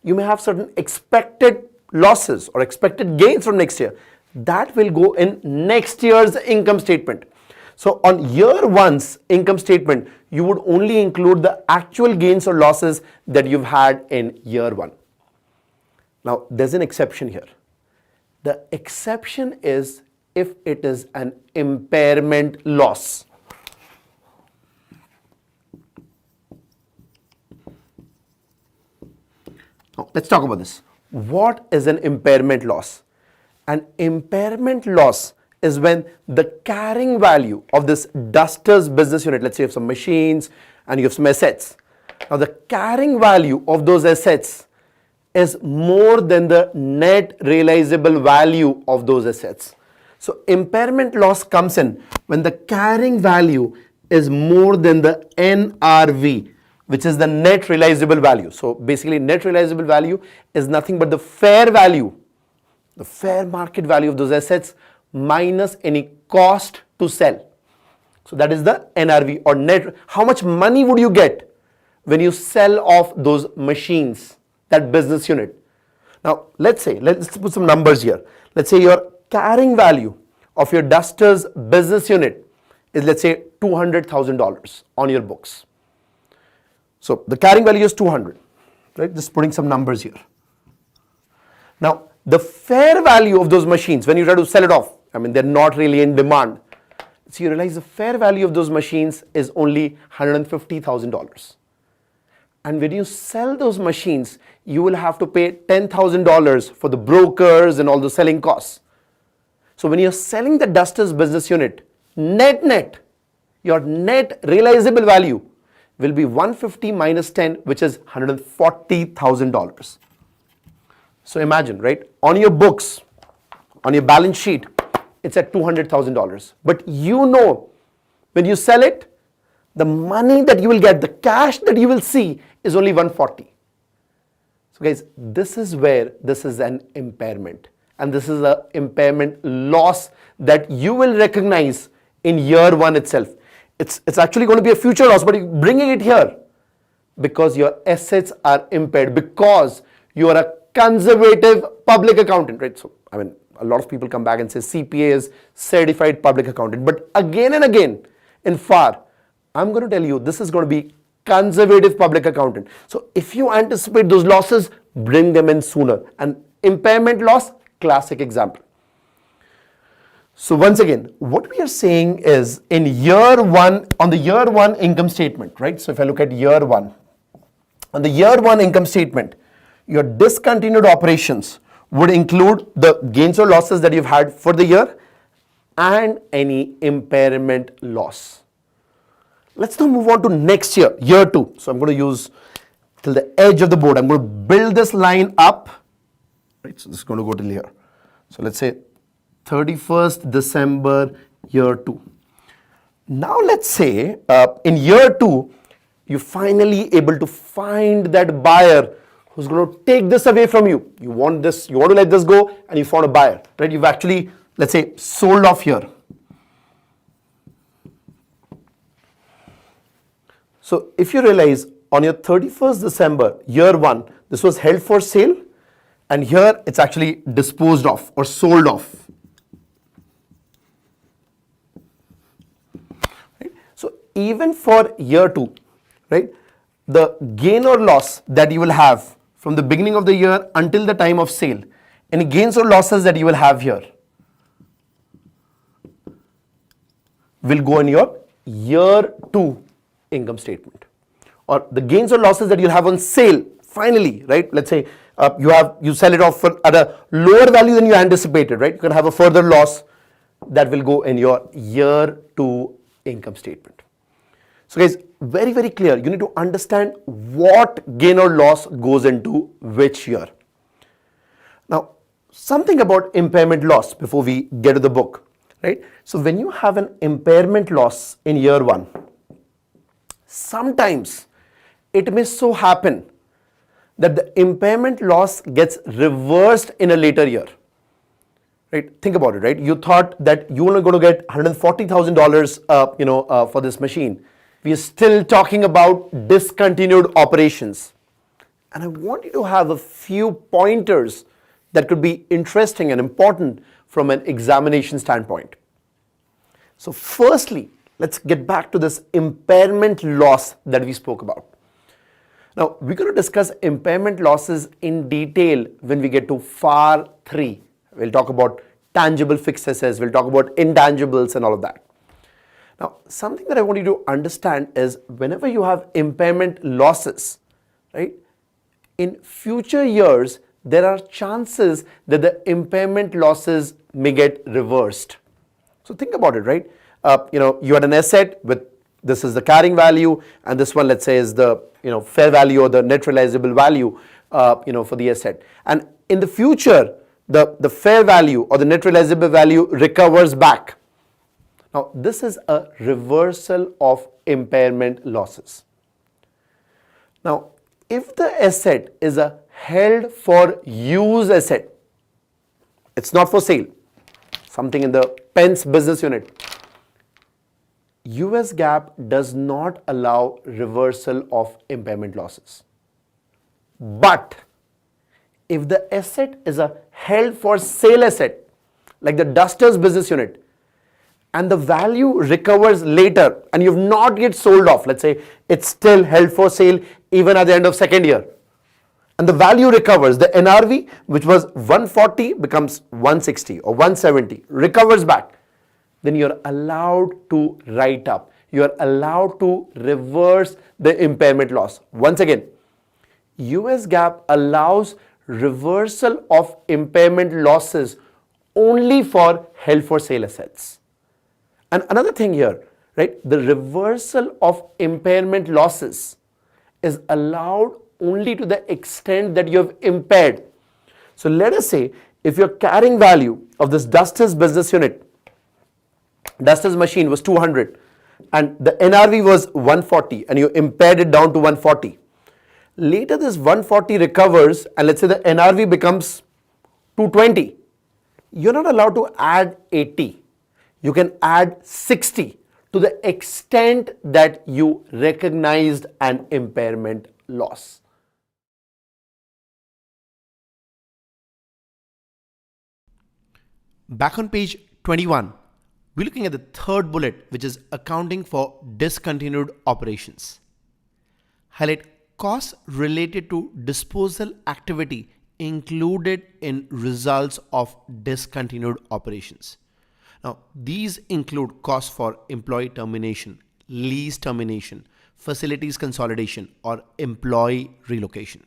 you may have certain expected losses or expected gains from next year. That will go in next year's income statement. So on year 1's income statement, you would only include the actual gains or losses that you've had in year 1. Now, there's an exception here. The exception is if it is an impairment loss. Now, let's talk about this. What is an impairment loss? An impairment loss is when the carrying value of this Dusters business unit, let's say you have some machines and you have some assets. Now, the carrying value of those assets is more than the net realizable value of those assets. So, impairment loss comes in when the carrying value is more than the NRV, which is the net realizable value. So, basically, net realizable value is nothing but the fair value, the fair market value of those assets minus any cost to sell. So that is the NRV or net. How much money would you get when you sell off those machines, that business unit? Now, let's put some numbers here. Let's say your carrying value of your Dusters business unit is, let's say, $200,000 on your books. So the carrying value is 200, right? Just putting some numbers here. Now, the fair value of those machines, when you try to sell it off, they're not really in demand. So you realize the fair value of those machines is only $150,000. And when you sell those machines, you will have to pay $10,000 for the brokers and all the selling costs. So when you're selling the Dusters business unit, net, your net realizable value will be 150 minus 10, which is $140,000. So imagine, right, on your books, on your balance sheet, it's at $200,000. But when you sell it, the money that you will get, the cash that you will see is only 140. So guys, this is where this is an impairment. And this is an impairment loss that you will recognize in year 1 itself. It's actually going to be a future loss, but you're bringing it here because your assets are impaired, because you are a conservative public accountant, right? So, a lot of people come back and say CPA is certified public accountant. But again and again, in FAR, I'm going to tell you this is going to be conservative public accountant. So if you anticipate those losses, bring them in sooner. And impairment loss, classic example. So once again, what we are saying is in year 1, on the year 1 income statement, right? So if I look at year 1, on the year 1 income statement, your discontinued operations would include the gains or losses that you've had for the year and any impairment loss. Let's now move on to next year, year 2. So I'm going to use till the edge of the board. I'm going to build this line up. Right, so this is going to go till here. So let's say 31st December, year 2. Now let's say in year 2, you're finally able to find that buyer who's going to take this away from you. You want this, you want to let this go, and you found a buyer, right? You've actually, let's say, sold off here. So if you realize on your 31st December, year 1, this was held for sale, and here it's actually disposed of or sold off. Right? So even for year 2, right, the gain or loss that you will have from the beginning of the year until the time of sale, any gains or losses that you will have here will go in your year 2 income statement. Or the gains or losses that you'll have on sale, finally, right? Let's say you sell it off at a lower value than you anticipated, right? You can have a further loss that will go in your year 2 income statement. So guys, very, very clear. You need to understand what gain or loss goes into which year. Now, something about impairment loss before we get to the book, right? So when you have an impairment loss in year 1, sometimes it may so happen that the impairment loss gets reversed in a later year. Right? Think about it, right? You thought that you were going to get $140,000 for this machine. We are still talking about discontinued operations. And I want you to have a few pointers that could be interesting and important from an examination standpoint. So firstly, let's get back to this impairment loss that we spoke about. Now, we're going to discuss impairment losses in detail when we get to FAR 3. We'll talk about tangible fixed assets, we'll talk about intangibles and all of that. Now, something that I want you to understand is whenever you have impairment losses, right, in future years, there are chances that the impairment losses may get reversed. So think about it, right? You had an asset with, this is the carrying value, and this one, let's say, is the fair value or the net realizable value for the asset. And in the future, the fair value or the net realizable value recovers back. Now, this is a reversal of impairment losses. Now, if the asset is a held for use asset, it's not for sale, something in the pens business unit, US GAAP does not allow reversal of impairment losses. But if the asset is a held for sale asset, like the dusters business unit, and the value recovers later and you've not yet sold off, let's say it's still held for sale even at the end of second year, and the value recovers, the NRV, which was 140 becomes 160 or 170, recovers back, then you're allowed to write up. You're allowed to reverse the impairment loss. Once again, US GAAP allows reversal of impairment losses only for held for sale assets. And another thing here, right, the reversal of impairment losses is allowed only to the extent that you have impaired. So let us say if your carrying value of this dusters business unit, dusters machine was 200 and the NRV was 140 and you impaired it down to 140. Later this 140 recovers and let's say the NRV becomes 220. You're not allowed to add 80. You can add 60 to the extent that you recognized an impairment loss. Back on page 21, we're looking at the third bullet, which is accounting for discontinued operations. Highlight costs related to disposal activity included in results of discontinued operations. Now, these include costs for employee termination, lease termination, facilities consolidation, or employee relocation.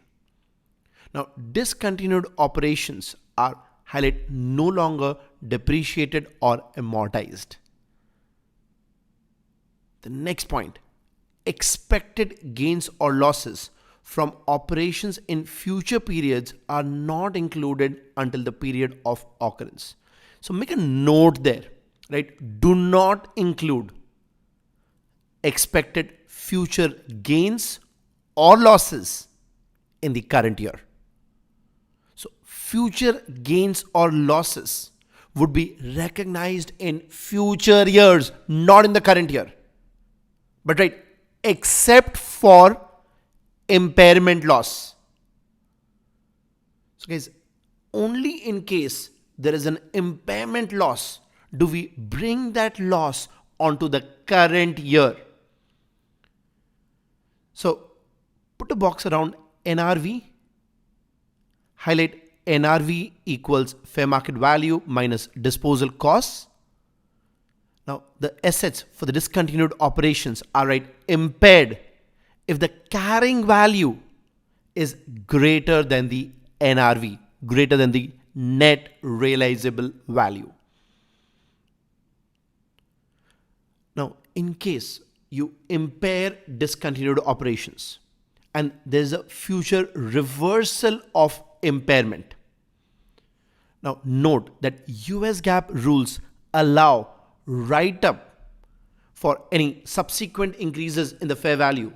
Now, discontinued operations are highlight no longer depreciated or amortized. The next point, expected gains or losses from operations in future periods are not included until the period of occurrence. So make a note there, right? Do not include expected future gains or losses in the current year. So future gains or losses would be recognized in future years, not in the current year. But right, except for impairment loss. So guys, only in case there is an impairment loss do we bring that loss onto the current year. So put a box around NRV, highlight NRV equals fair market value minus disposal costs. Now the assets for the discontinued operations are impaired if the carrying value is greater than the NRV, greater than the net realizable value. Now, in case you impair discontinued operations and there's a future reversal of impairment. Now, note that US GAAP rules allow write-up for any subsequent increases in the fair value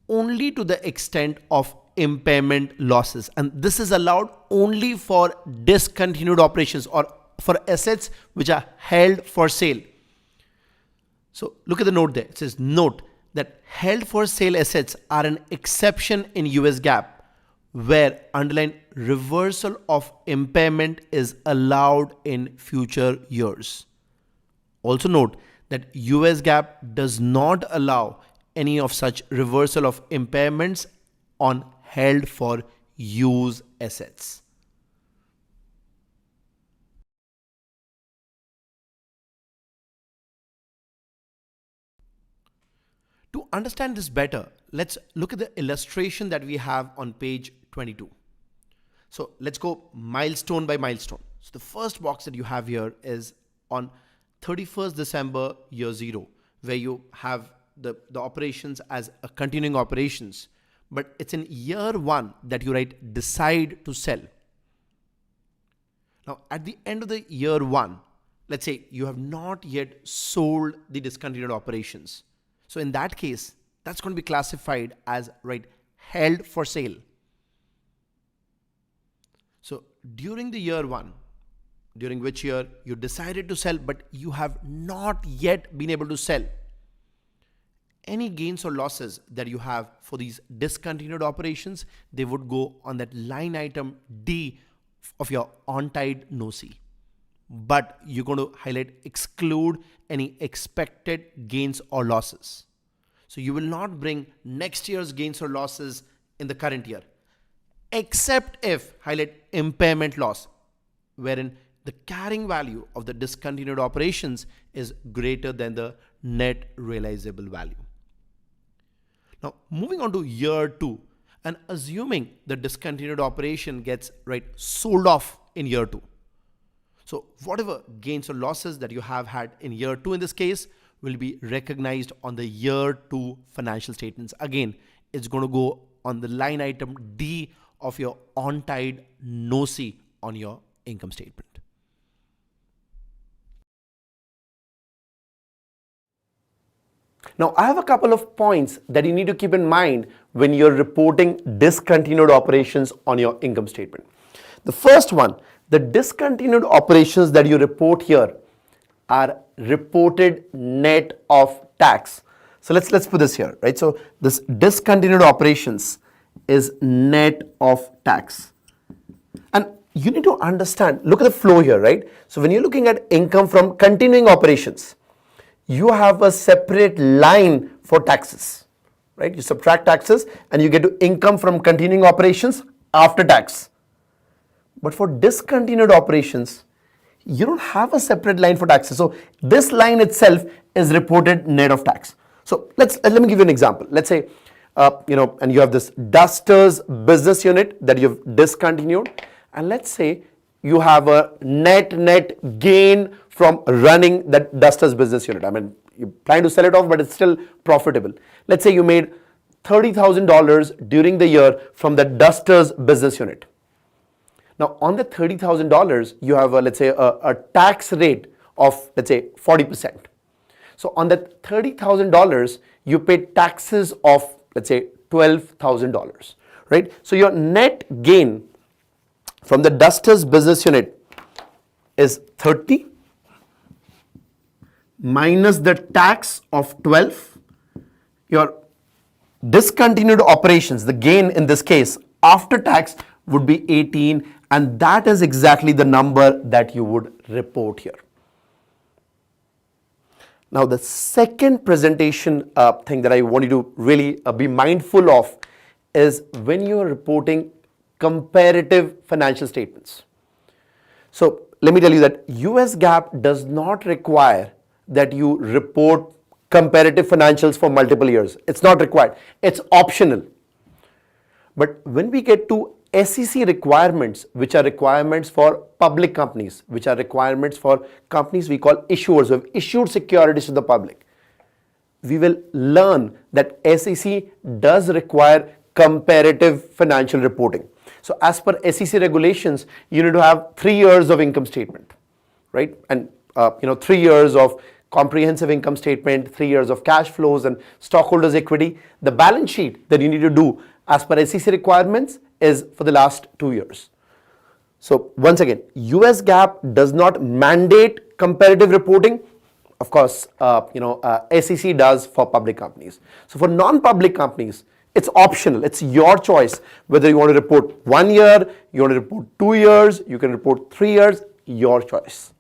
only to the extent of impairment losses, and this is allowed only for discontinued operations or for assets which are held for sale. So look at the note there. It says note that held for sale assets are an exception in US GAAP where underlying reversal of impairment is allowed in future years. Also note that US GAAP does not allow any of such reversal of impairments on held for use assets. To understand this better, let's look at the illustration that we have on page 22. So let's go milestone by milestone. So the first box that you have here is on 31st December year 0, where you have the operations as a continuing operations, but it's in year 1 that you decide to sell. Now at the end of the year 1, let's say you have not yet sold the discontinued operations. So in that case, that's going to be classified as held for sale. So during the year 1, during which year you decided to sell, but you have not yet been able to sell, any gains or losses that you have for these discontinued operations, they would go on that line item D of your on-tied NOC. But you're going to highlight exclude any expected gains or losses. So you will not bring next year's gains or losses in the current year, except if highlight impairment loss, wherein the carrying value of the discontinued operations is greater than the net realizable value. Now, moving on to year 2 and assuming the discontinued operation gets sold off in year 2. So whatever gains or losses that you have had in year 2 in this case will be recognized on the year 2 financial statements. Again, it's going to go on the line item D of your on-tied NOC on your income statement. Now, I have a couple of points that you need to keep in mind when you're reporting discontinued operations on your income statement. The first one, the discontinued operations that you report here are reported net of tax. So let's put this here, right? So this discontinued operations is net of tax. And you need to understand, look at the flow here, right? So when you're looking at income from continuing operations, you have a separate line for taxes, right? You subtract taxes and you get to income from continuing operations after tax. But for discontinued operations, you don't have a separate line for taxes. So this line itself is reported net of tax. So let me give you an example. Let's say, and you have this Dusters business unit that you've discontinued, And let's say you have a net gain from running that Dusters business unit. I mean, you're planning to sell it off, but it's still profitable. Let's say you made $30,000 during the year from the Dusters business unit. Now, on the $30,000, you have let's say a tax rate of, let's say, 40%. So on that $30,000, you paid taxes of, let's say, $12,000, right? So your net gain from the Dusters business unit is 30 minus the tax of 12. Your discontinued operations, the gain in this case after tax would be 18, and that is exactly the number that you would report here. Now, the second presentation thing that I want you to really be mindful of is when you are reporting comparative financial statements. So, let me tell you that US GAAP does not require that you report comparative financials for multiple years. It's not required. It's optional. But when we get to SEC requirements, which are requirements for public companies, which are requirements for companies we call issuers who have issued securities to the public, we will learn that SEC does require comparative financial reporting. So as per SEC regulations, you need to have 3 years of income statement, right? And 3 years of comprehensive income statement, 3 years of cash flows and stockholders' equity. The balance sheet that you need to do as per SEC requirements is for the last 2 years. So once again, US GAAP does not mandate comparative reporting. Of course, SEC does for public companies. So for non-public companies, it's optional. It's your choice whether you want to report 1 year, you want to report 2 years, you can report 3 years, your choice.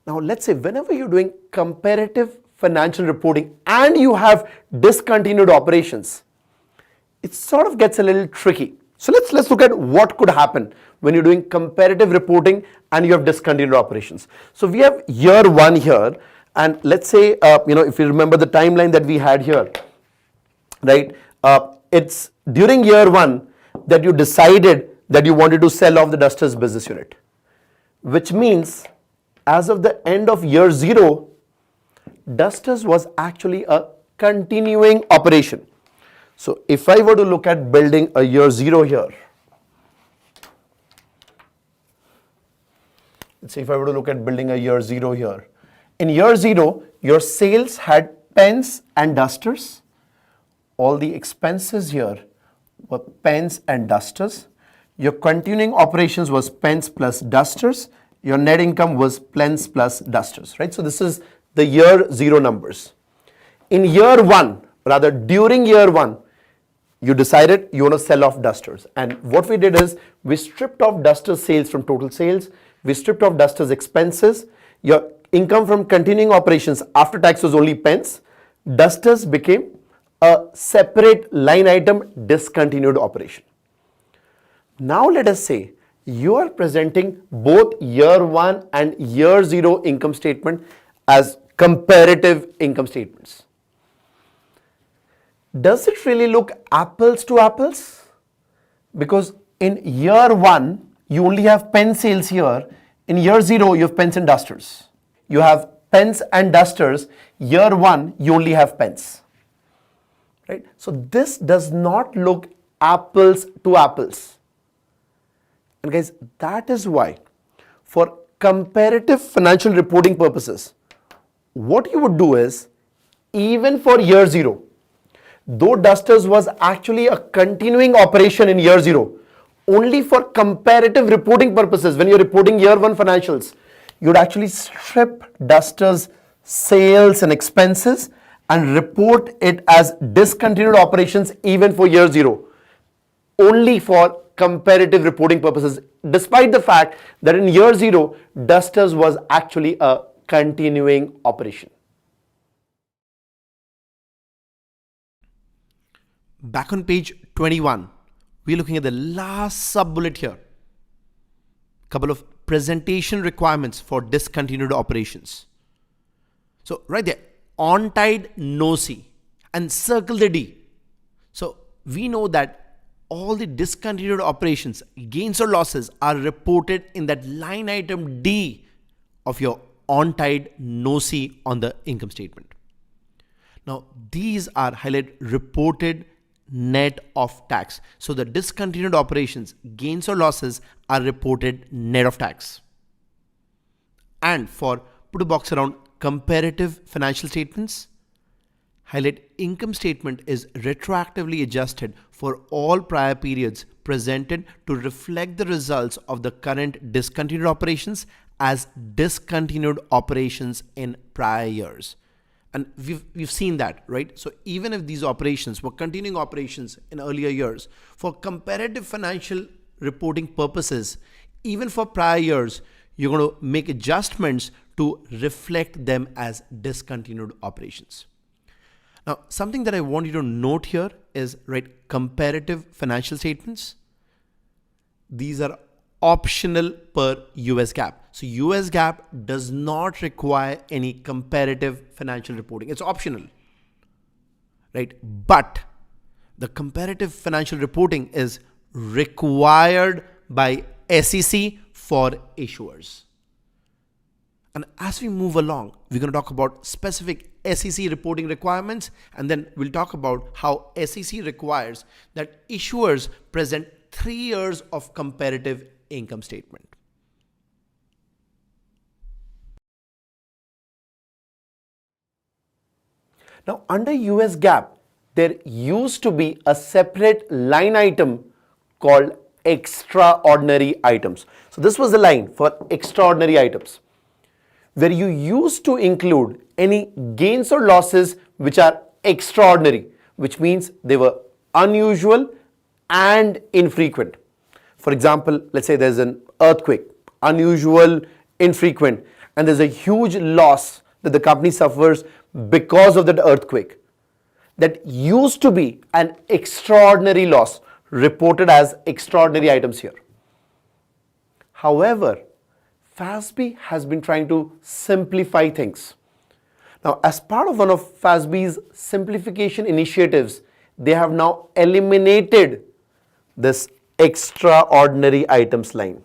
Now let's say whenever you're doing comparative financial reporting and you have discontinued operations, it sort of gets a little tricky. So let's look at what could happen when you're doing comparative reporting and you have discontinued operations. So we have year 1 here, and let's say if you remember the timeline that we had here, right? It's during year 1 that you decided that you wanted to sell off the Dusters business unit, which means as of the end of year 0, Dusters was actually a continuing operation. So if I were to look at building a year 0 here, let's say if I were to look at building a year 0 here, in year 0, your sales had pens and dusters. All the expenses here were pens and dusters. Your continuing operations was pens plus dusters. Your net income was pens plus dusters, right? So this is the year 0 numbers. In year 1, rather during year 1, you decided you want to sell off dusters. And what we did is we stripped off dusters sales from total sales. We stripped off dusters expenses. Your income from continuing operations after tax was only pens. Dusters became a separate line item discontinued operation. Now let us say you are presenting both year 1 and year 0 income statement as comparative income statements. Does it really look apples to apples? Because in year 1, you only have pen sales here. In year 0, you have pens and dusters. You have pens and dusters. Year 1, you only have pens. Right? So this does not look apples to apples. And guys, that is why for comparative financial reporting purposes, what you would do is, even for year 0, though Dusters was actually a continuing operation in year 0, only for comparative reporting purposes, when you're reporting year 1 financials, you'd actually strip Dusters sales and expenses and report it as discontinued operations even for year 0, only for comparative reporting purposes, despite the fact that in year 0, Dusters was actually a continuing operation. Back on page 21, we're looking at the last sub-bullet here. Couple of presentation requirements for discontinued operations. So right there, on-tide, no-see, and circle the D. So we know that all the discontinued operations, gains or losses, are reported in that line item D of your on-tied NOC on the income statement. Now, these are highlighted reported net of tax. So the discontinued operations, gains or losses, are reported net of tax. And for put a box around comparative financial statements, highlight income statement is retroactively adjusted for all prior periods presented to reflect the results of the current discontinued operations as discontinued operations in prior years. And we've seen that, right? So even if these operations were continuing operations in earlier years, for comparative financial reporting purposes, even for prior years, you're going to make adjustments to reflect them as discontinued operations. Now, something that I want you to note here is, right, comparative financial statements. These are optional per US GAAP. So US GAAP does not require any comparative financial reporting. It's optional, right? But the comparative financial reporting is required by SEC for issuers. And as we move along, we're going to talk about specific SEC reporting requirements, and then we'll talk about how SEC requires that issuers present 3 years of comparative income statement. Now, under US GAAP, there used to be a separate line item called extraordinary items. So this was the line for extraordinary items, where you used to include any gains or losses which are extraordinary, which means they were unusual and infrequent. For example, let's say there's an earthquake, unusual, infrequent, and there's a huge loss that the company suffers because of that earthquake. That used to be an extraordinary loss, reported as extraordinary items here. However, FASB has been trying to simplify things. Now, as part of one of FASB's simplification initiatives, they have now eliminated this extraordinary items line.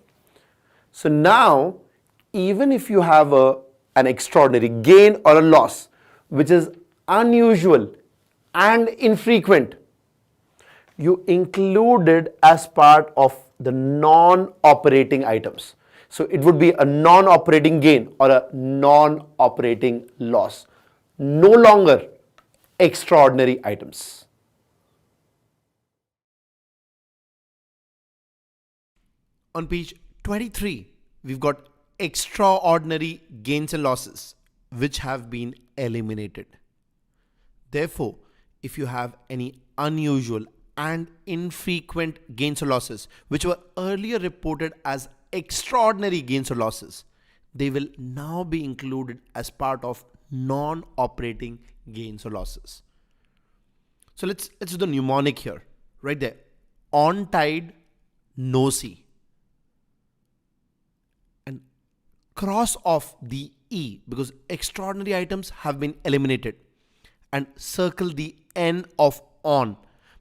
So now, even if you have an extraordinary gain or a loss, which is unusual and infrequent, you include it as part of the non-operating items. So it would be a non-operating gain or a non-operating loss, no longer extraordinary items. On page 23, we've got extraordinary gains and losses, which have been eliminated. Therefore, if you have any unusual and infrequent gains or losses, which were earlier reported as extraordinary gains or losses, they will now be included as part of non-operating gains or losses. So let's do the mnemonic here, right there. On-tied NOC. And cross off the E because extraordinary items have been eliminated, and circle the N of on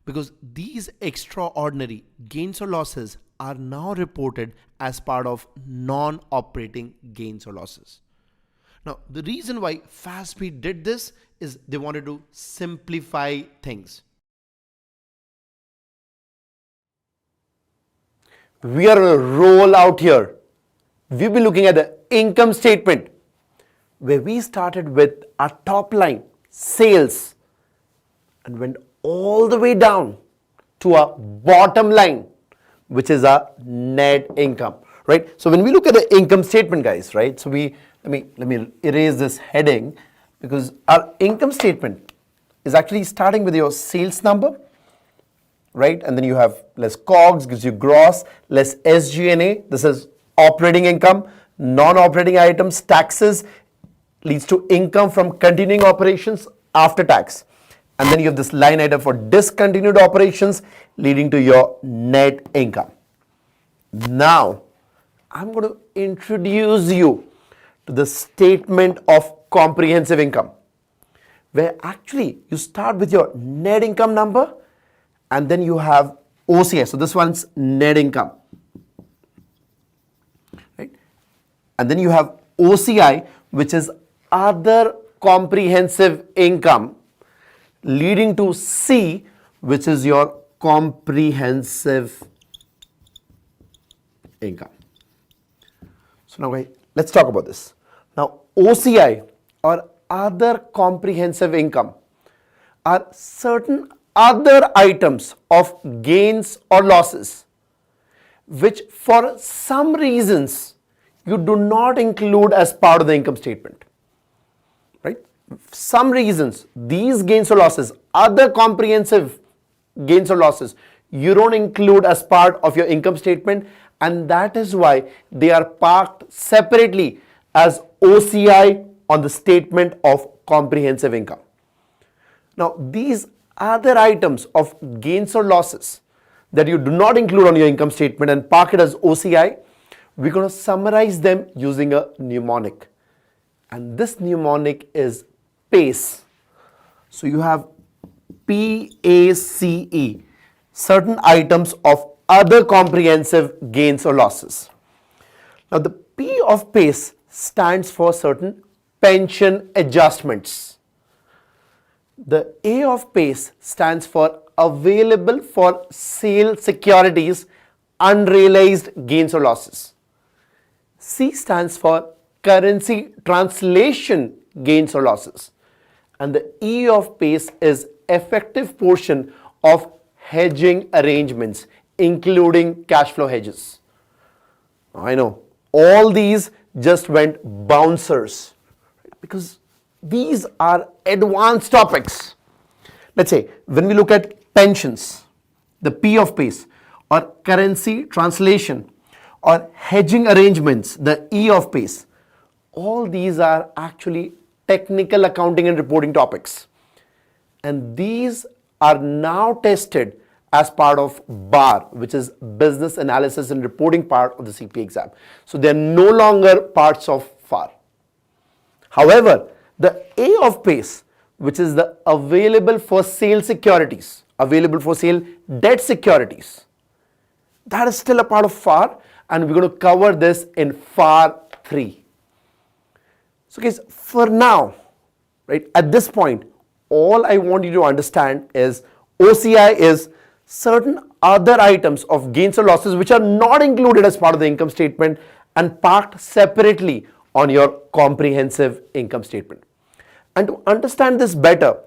because these extraordinary gains or losses are now reported as part of non-operating gains or losses. Now, the reason why FASB did this is they wanted to simplify things. We are on a roll out here. We'll be looking at the income statement, where we started with our top line, sales, and went all the way down to our bottom line, which is our net income, right? So when we look at the income statement, guys, right? So let me erase this heading because our income statement is actually starting with your sales number, right? And then you have less COGS, gives you gross, less SG&A. This is operating income, non-operating items, taxes, leads to income from continuing operations after tax. And then you have this line item for discontinued operations leading to your net income. Now, I'm going to introduce you to the statement of comprehensive income, where actually you start with your net income number and then you have OCI. So this one's net income, right? And then you have OCI, which is other comprehensive income, leading to C, which is your comprehensive income. So now let's talk about this. Now OCI or other comprehensive income are certain other items of gains or losses which for some reasons you do not include as part of the income statement, right? Some reasons these gains or losses, other comprehensive gains or losses, you don't include as part of your income statement, and that is why they are parked separately as OCI on the statement of comprehensive income. Now these other items of gains or losses that you do not include on your income statement and park it as OCI, we're going to summarize them using a mnemonic, and this mnemonic is PACE. So you have PACE, certain items of other comprehensive gains or losses. Now the P of PACE stands for certain pension adjustments. The A of PACE stands for available for sale securities, unrealized gains or losses. C stands for currency translation gains or losses. And the E of PACE is effective portion of hedging arrangements, including cash flow hedges. I know all these just went bouncers because these are advanced topics. Let's say when we look at pensions, the P of PACE, or currency translation or hedging arrangements, the E of PACE, all these are actually technical accounting and reporting topics, and these are now tested as part of BAR, which is business analysis and reporting part of the CPA exam. So they are no longer parts of FAR. However, the A of PACE, which is the available for sale securities, available for sale debt securities, that is still a part of FAR, and we're going to cover this in FAR 3. So guys, for now, right, at this point, all I want you to understand is OCI is certain other items of gains or losses which are not included as part of the income statement and parked separately on your comprehensive income statement. And to understand this better,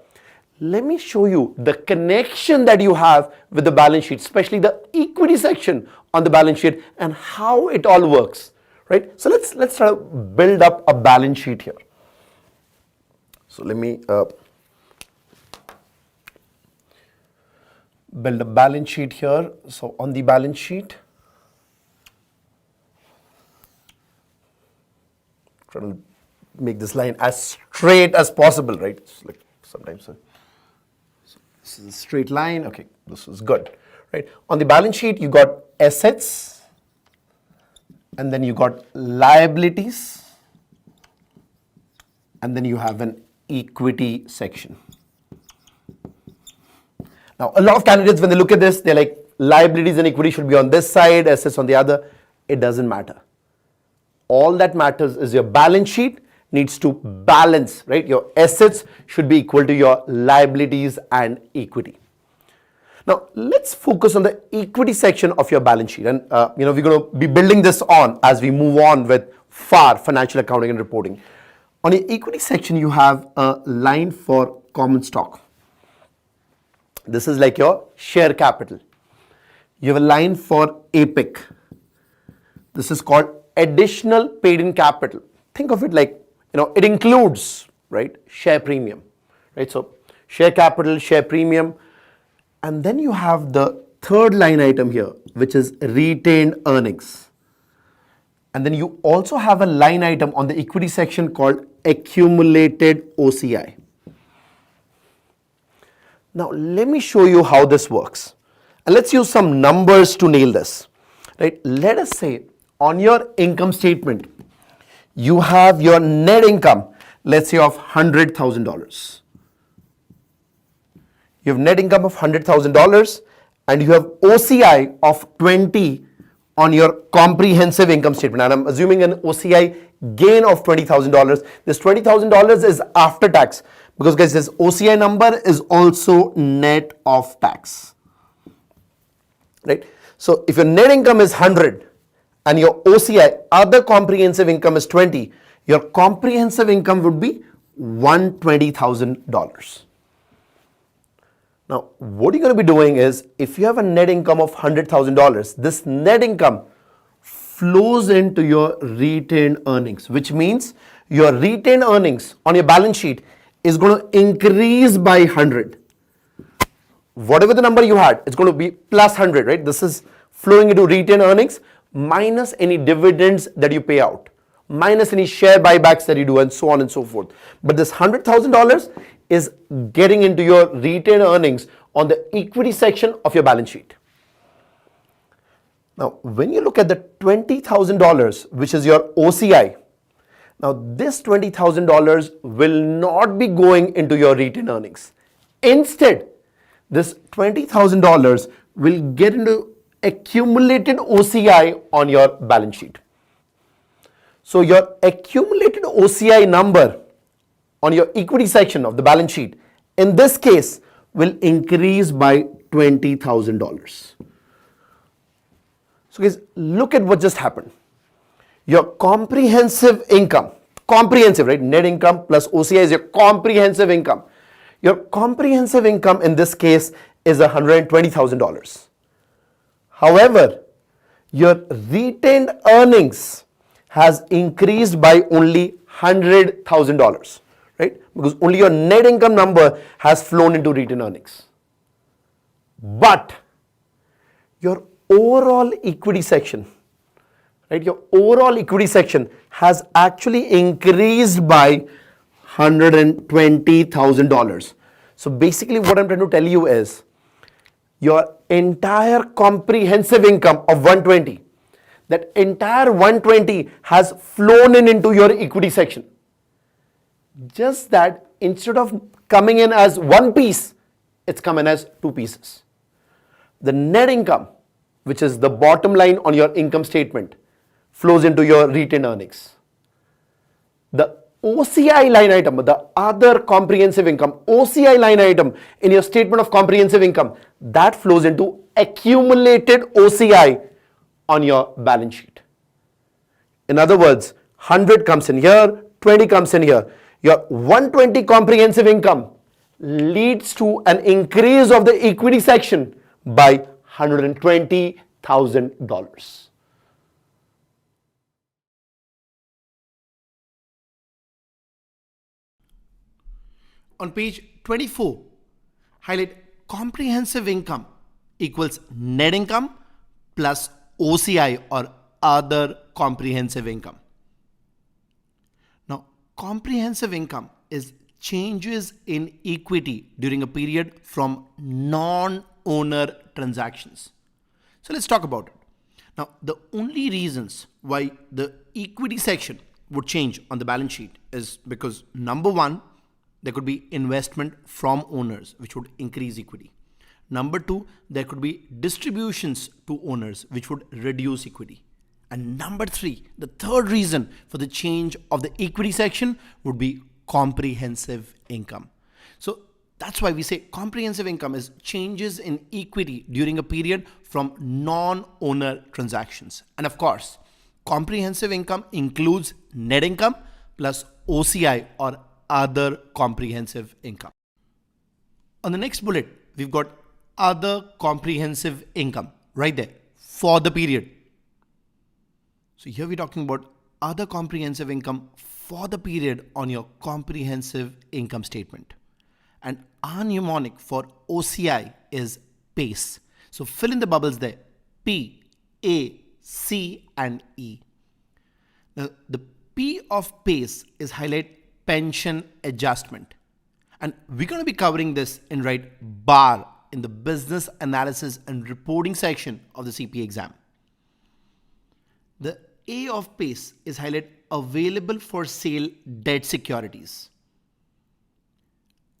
let me show you the connection that you have with the balance sheet, especially the equity section on the balance sheet and how it all works, right? So let's try to build up a balance sheet here. So let me build a balance sheet here. So on the balance sheet, try to make this line as straight as possible, right? It's like sometimes so this is a straight line. Okay, this is good, right? On the balance sheet, you got assets, and then you got liabilities, and then you have an equity section. Now, a lot of candidates, when they look at this, they're like, liabilities and equity should be on this side, assets on the other. It doesn't matter. All that matters is your balance sheet needs to balance, right? Your assets should be equal to your liabilities and equity. Now, let's focus on the equity section of your balance sheet. And, we're going to be building this on as we move on with FAR, Financial Accounting and Reporting. On your equity section, you have a line for common stock. This is like your share capital. You have a line for APIC. This is called additional paid-in capital. Think of it like, it includes, right, share premium, right? So share capital, share premium, and then you have the third line item here, which is retained earnings. And then you also have a line item on the equity section called accumulated OCI. Now, let me show you how this works. And let's use some numbers to nail this, right? Let us say on your income statement, you have your net income, let's say of $100,000. You have net income of $100,000, and you have OCI of 20 on your comprehensive income statement, and I'm assuming an OCI gain of $20,000. This $20,000 is after tax, because guys, this OCI number is also net of tax, right? So if your net income is 100 and your OCI, other comprehensive income, is 20, your comprehensive income would be $120,000. Now, what you're going to be doing is, if you have a net income of $100,000, this net income flows into your retained earnings, which means your retained earnings on your balance sheet is going to increase by 100. Whatever the number you had, it's going to be plus 100, right? This is flowing into retained earnings minus any dividends that you pay out, minus any share buybacks that you do, and so on and so forth. But this $100,000 is getting into your retained earnings on the equity section of your balance sheet. Now, when you look at the $20,000, which is your OCI, now this $20,000 will not be going into your retained earnings. Instead, this $20,000 will get into accumulated OCI on your balance sheet. So your accumulated OCI number on your equity section of the balance sheet, in this case, will increase by $20,000. So guys, look at what just happened. Your comprehensive income, comprehensive, right? Net income plus OCI is your comprehensive income. Your comprehensive income in this case is $120,000. However, your retained earnings has increased by only $100,000, right? Because only your net income number has flown into retained earnings. But your overall equity section, right? Your overall equity section has actually increased by $120,000. So basically what I'm trying to tell you is, your entire comprehensive income of 120, that entire 120 has flown into your equity section. Just that instead of coming in as one piece, it's coming as two pieces. The net income, which is the bottom line on your income statement, flows into your retained earnings. The OCI line item, the other comprehensive income, OCI line item in your statement of comprehensive income, that flows into accumulated OCI on your balance sheet. In other words, 100 comes in here, 20 comes in here. Your 120 comprehensive income leads to an increase of the equity section by $120,000. On page 24, highlight comprehensive income equals net income plus OCI or other comprehensive income. Now, comprehensive income is changes in equity during a period from non-owner transactions. So let's talk about it. Now, the only reasons why the equity section would change on the balance sheet is because, number one, there could be investment from owners, which would increase equity. Number two, there could be distributions to owners, which would reduce equity. And number three, the third reason for the change of the equity section would be comprehensive income. So that's why we say comprehensive income is changes in equity during a period from non-owner transactions. And of course, comprehensive income includes net income plus OCI or other comprehensive income. On the next bullet, we've got other comprehensive income right there for the period. So here we're talking about other comprehensive income for the period on your comprehensive income statement. And our mnemonic for OCI is PACE. So fill in the bubbles there. P, A, C, and E. Now the P of PACE is highlight pension adjustment. And we're going to be covering this in right bar in the business analysis and reporting section of the CPA exam. The A of PACE is highlight available for sale debt securities.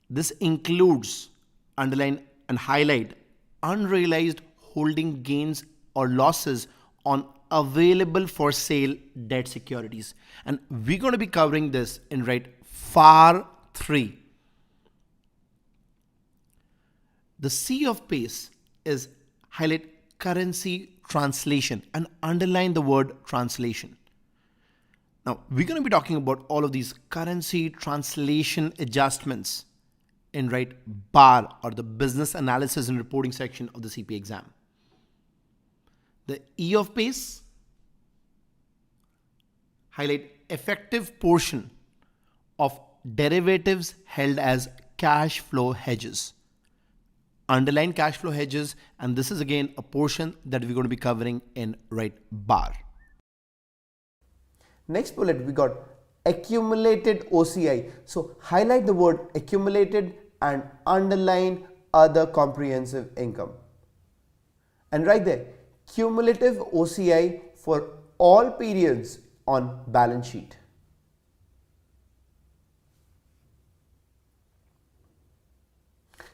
This includes, underline and highlight unrealized holding gains or losses on available for sale debt securities. And we're going to be covering this in FAR 3. The C of PACE is highlight currency translation and underline the word translation. Now, we're going to be talking about all of these currency translation adjustments in BAR, or the Business Analysis and Reporting section of the CPA exam. The E of PACE, highlight effective portion of derivatives held as cash flow hedges. Underline cash flow hedges, and this is again a portion that we're going to be covering in BAR. Next bullet, we got accumulated OCI. So highlight the word accumulated and underline other comprehensive income. And right there, cumulative OCI for all periods on balance sheet.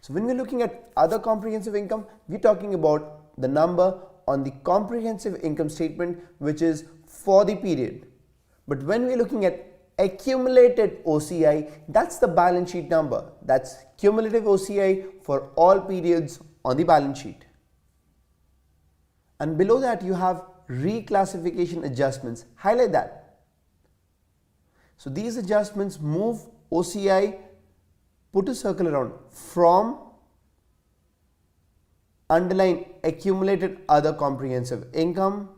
So when we're looking at other comprehensive income, we're talking about the number on the comprehensive income statement which is for the period. But when we're looking at accumulated OCI, that's the balance sheet number. That's cumulative OCI for all periods on the balance sheet. And below that you have reclassification adjustments. Highlight that. So these adjustments move OCI, put a circle around, from, underline accumulated other comprehensive income,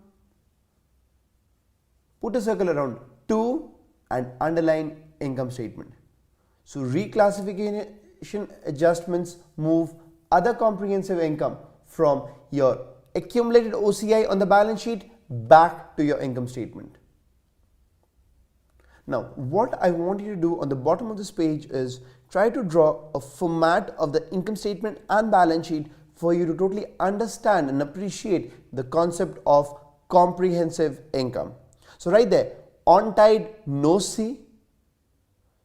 put a circle around, to, and underline income statement. So reclassification adjustments move other comprehensive income from your accumulated OCI on the balance sheet back to your income statement. Now, what I want you to do on the bottom of this page is try to draw a format of the income statement and balance sheet for you to totally understand and appreciate the concept of comprehensive income. So right there, on tide no C.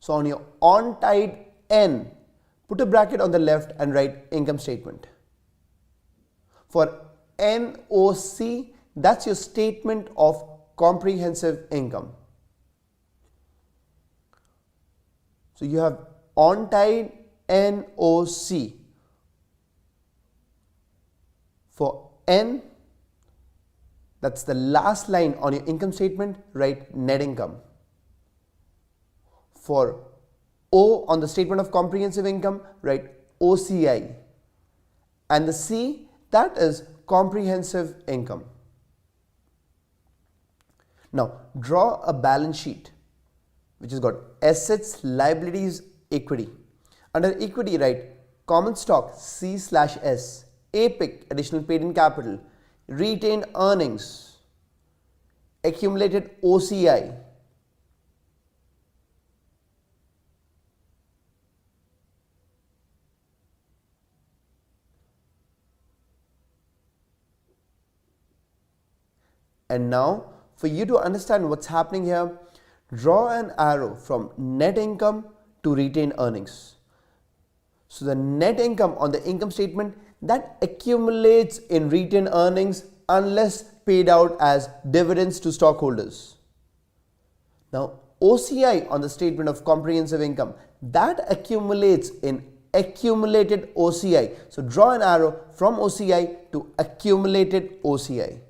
So on your on tide N, put a bracket on the left and write income statement. For NOC, that's your statement of comprehensive income. So you have on tide NOC. For N, that's the last line on your income statement, write net income. For O on the statement of comprehensive income, write OCI. And the C, that is comprehensive income. Now draw a balance sheet which has got assets, liabilities, equity. Under equity, write common stock C/S, APIC, additional paid in capital, retained earnings, accumulated OCI, and now for you to understand what's happening here, draw an arrow from net income to retained earnings. So the net income on the income statement, that accumulates in retained earnings unless paid out as dividends to stockholders. Now OCI on the statement of comprehensive income, that accumulates in accumulated OCI. So draw an arrow from OCI to accumulated OCI.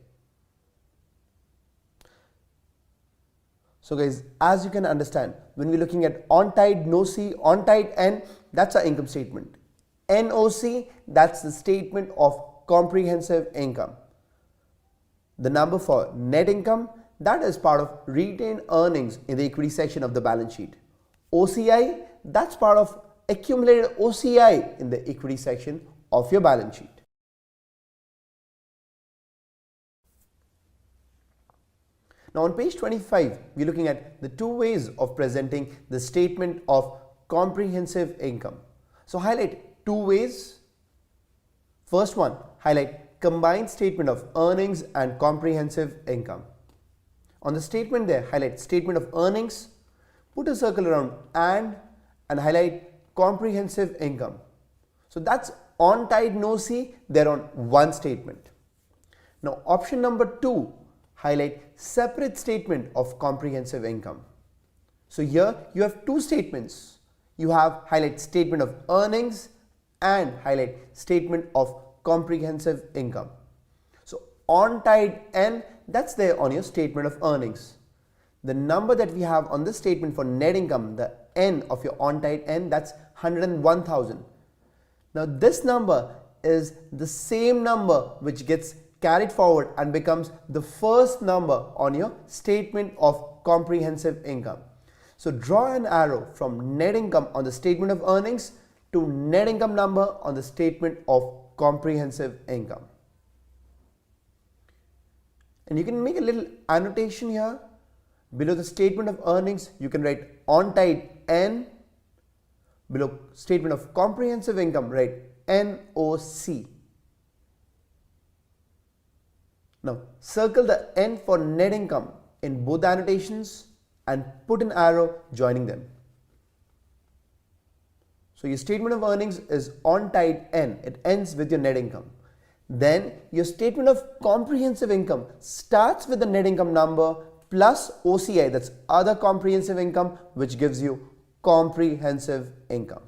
So guys, as you can understand, when we're looking at on tide no C, on tide N, that's our income statement. NOC, that's the statement of comprehensive income. The number for net income, that is part of retained earnings in the equity section of the balance sheet. OCI, that's part of accumulated OCI in the equity section of your balance sheet. Now on page 25, we're looking at the two ways of presenting the statement of comprehensive income. So highlight two ways. First one, highlight combined statement of earnings and comprehensive income. On the statement there, highlight statement of earnings, put a circle around and highlight comprehensive income. So that's on tide no C, they're on one statement. Now option number 2, highlight separate statement of comprehensive income. So here you have two statements. You have highlight statement of earnings and highlight statement of comprehensive income. So on tide N, that's there on your statement of earnings. The number that we have on this statement for net income, the N of your on tide N, that's 101,000. Now this number is the same number which gets carried forward and becomes the first number on your statement of comprehensive income. So draw an arrow from net income on the statement of earnings to net income number on the statement of comprehensive income. And you can make a little annotation here. Below the statement of earnings, you can write on tide N. Below statement of comprehensive income, write NOC. Now circle the N for net income in both the annotations and put an arrow joining them. So your statement of earnings is on tide N. It ends with your net income. Then your statement of comprehensive income starts with the net income number plus OCI, that's other comprehensive income, which gives you comprehensive income.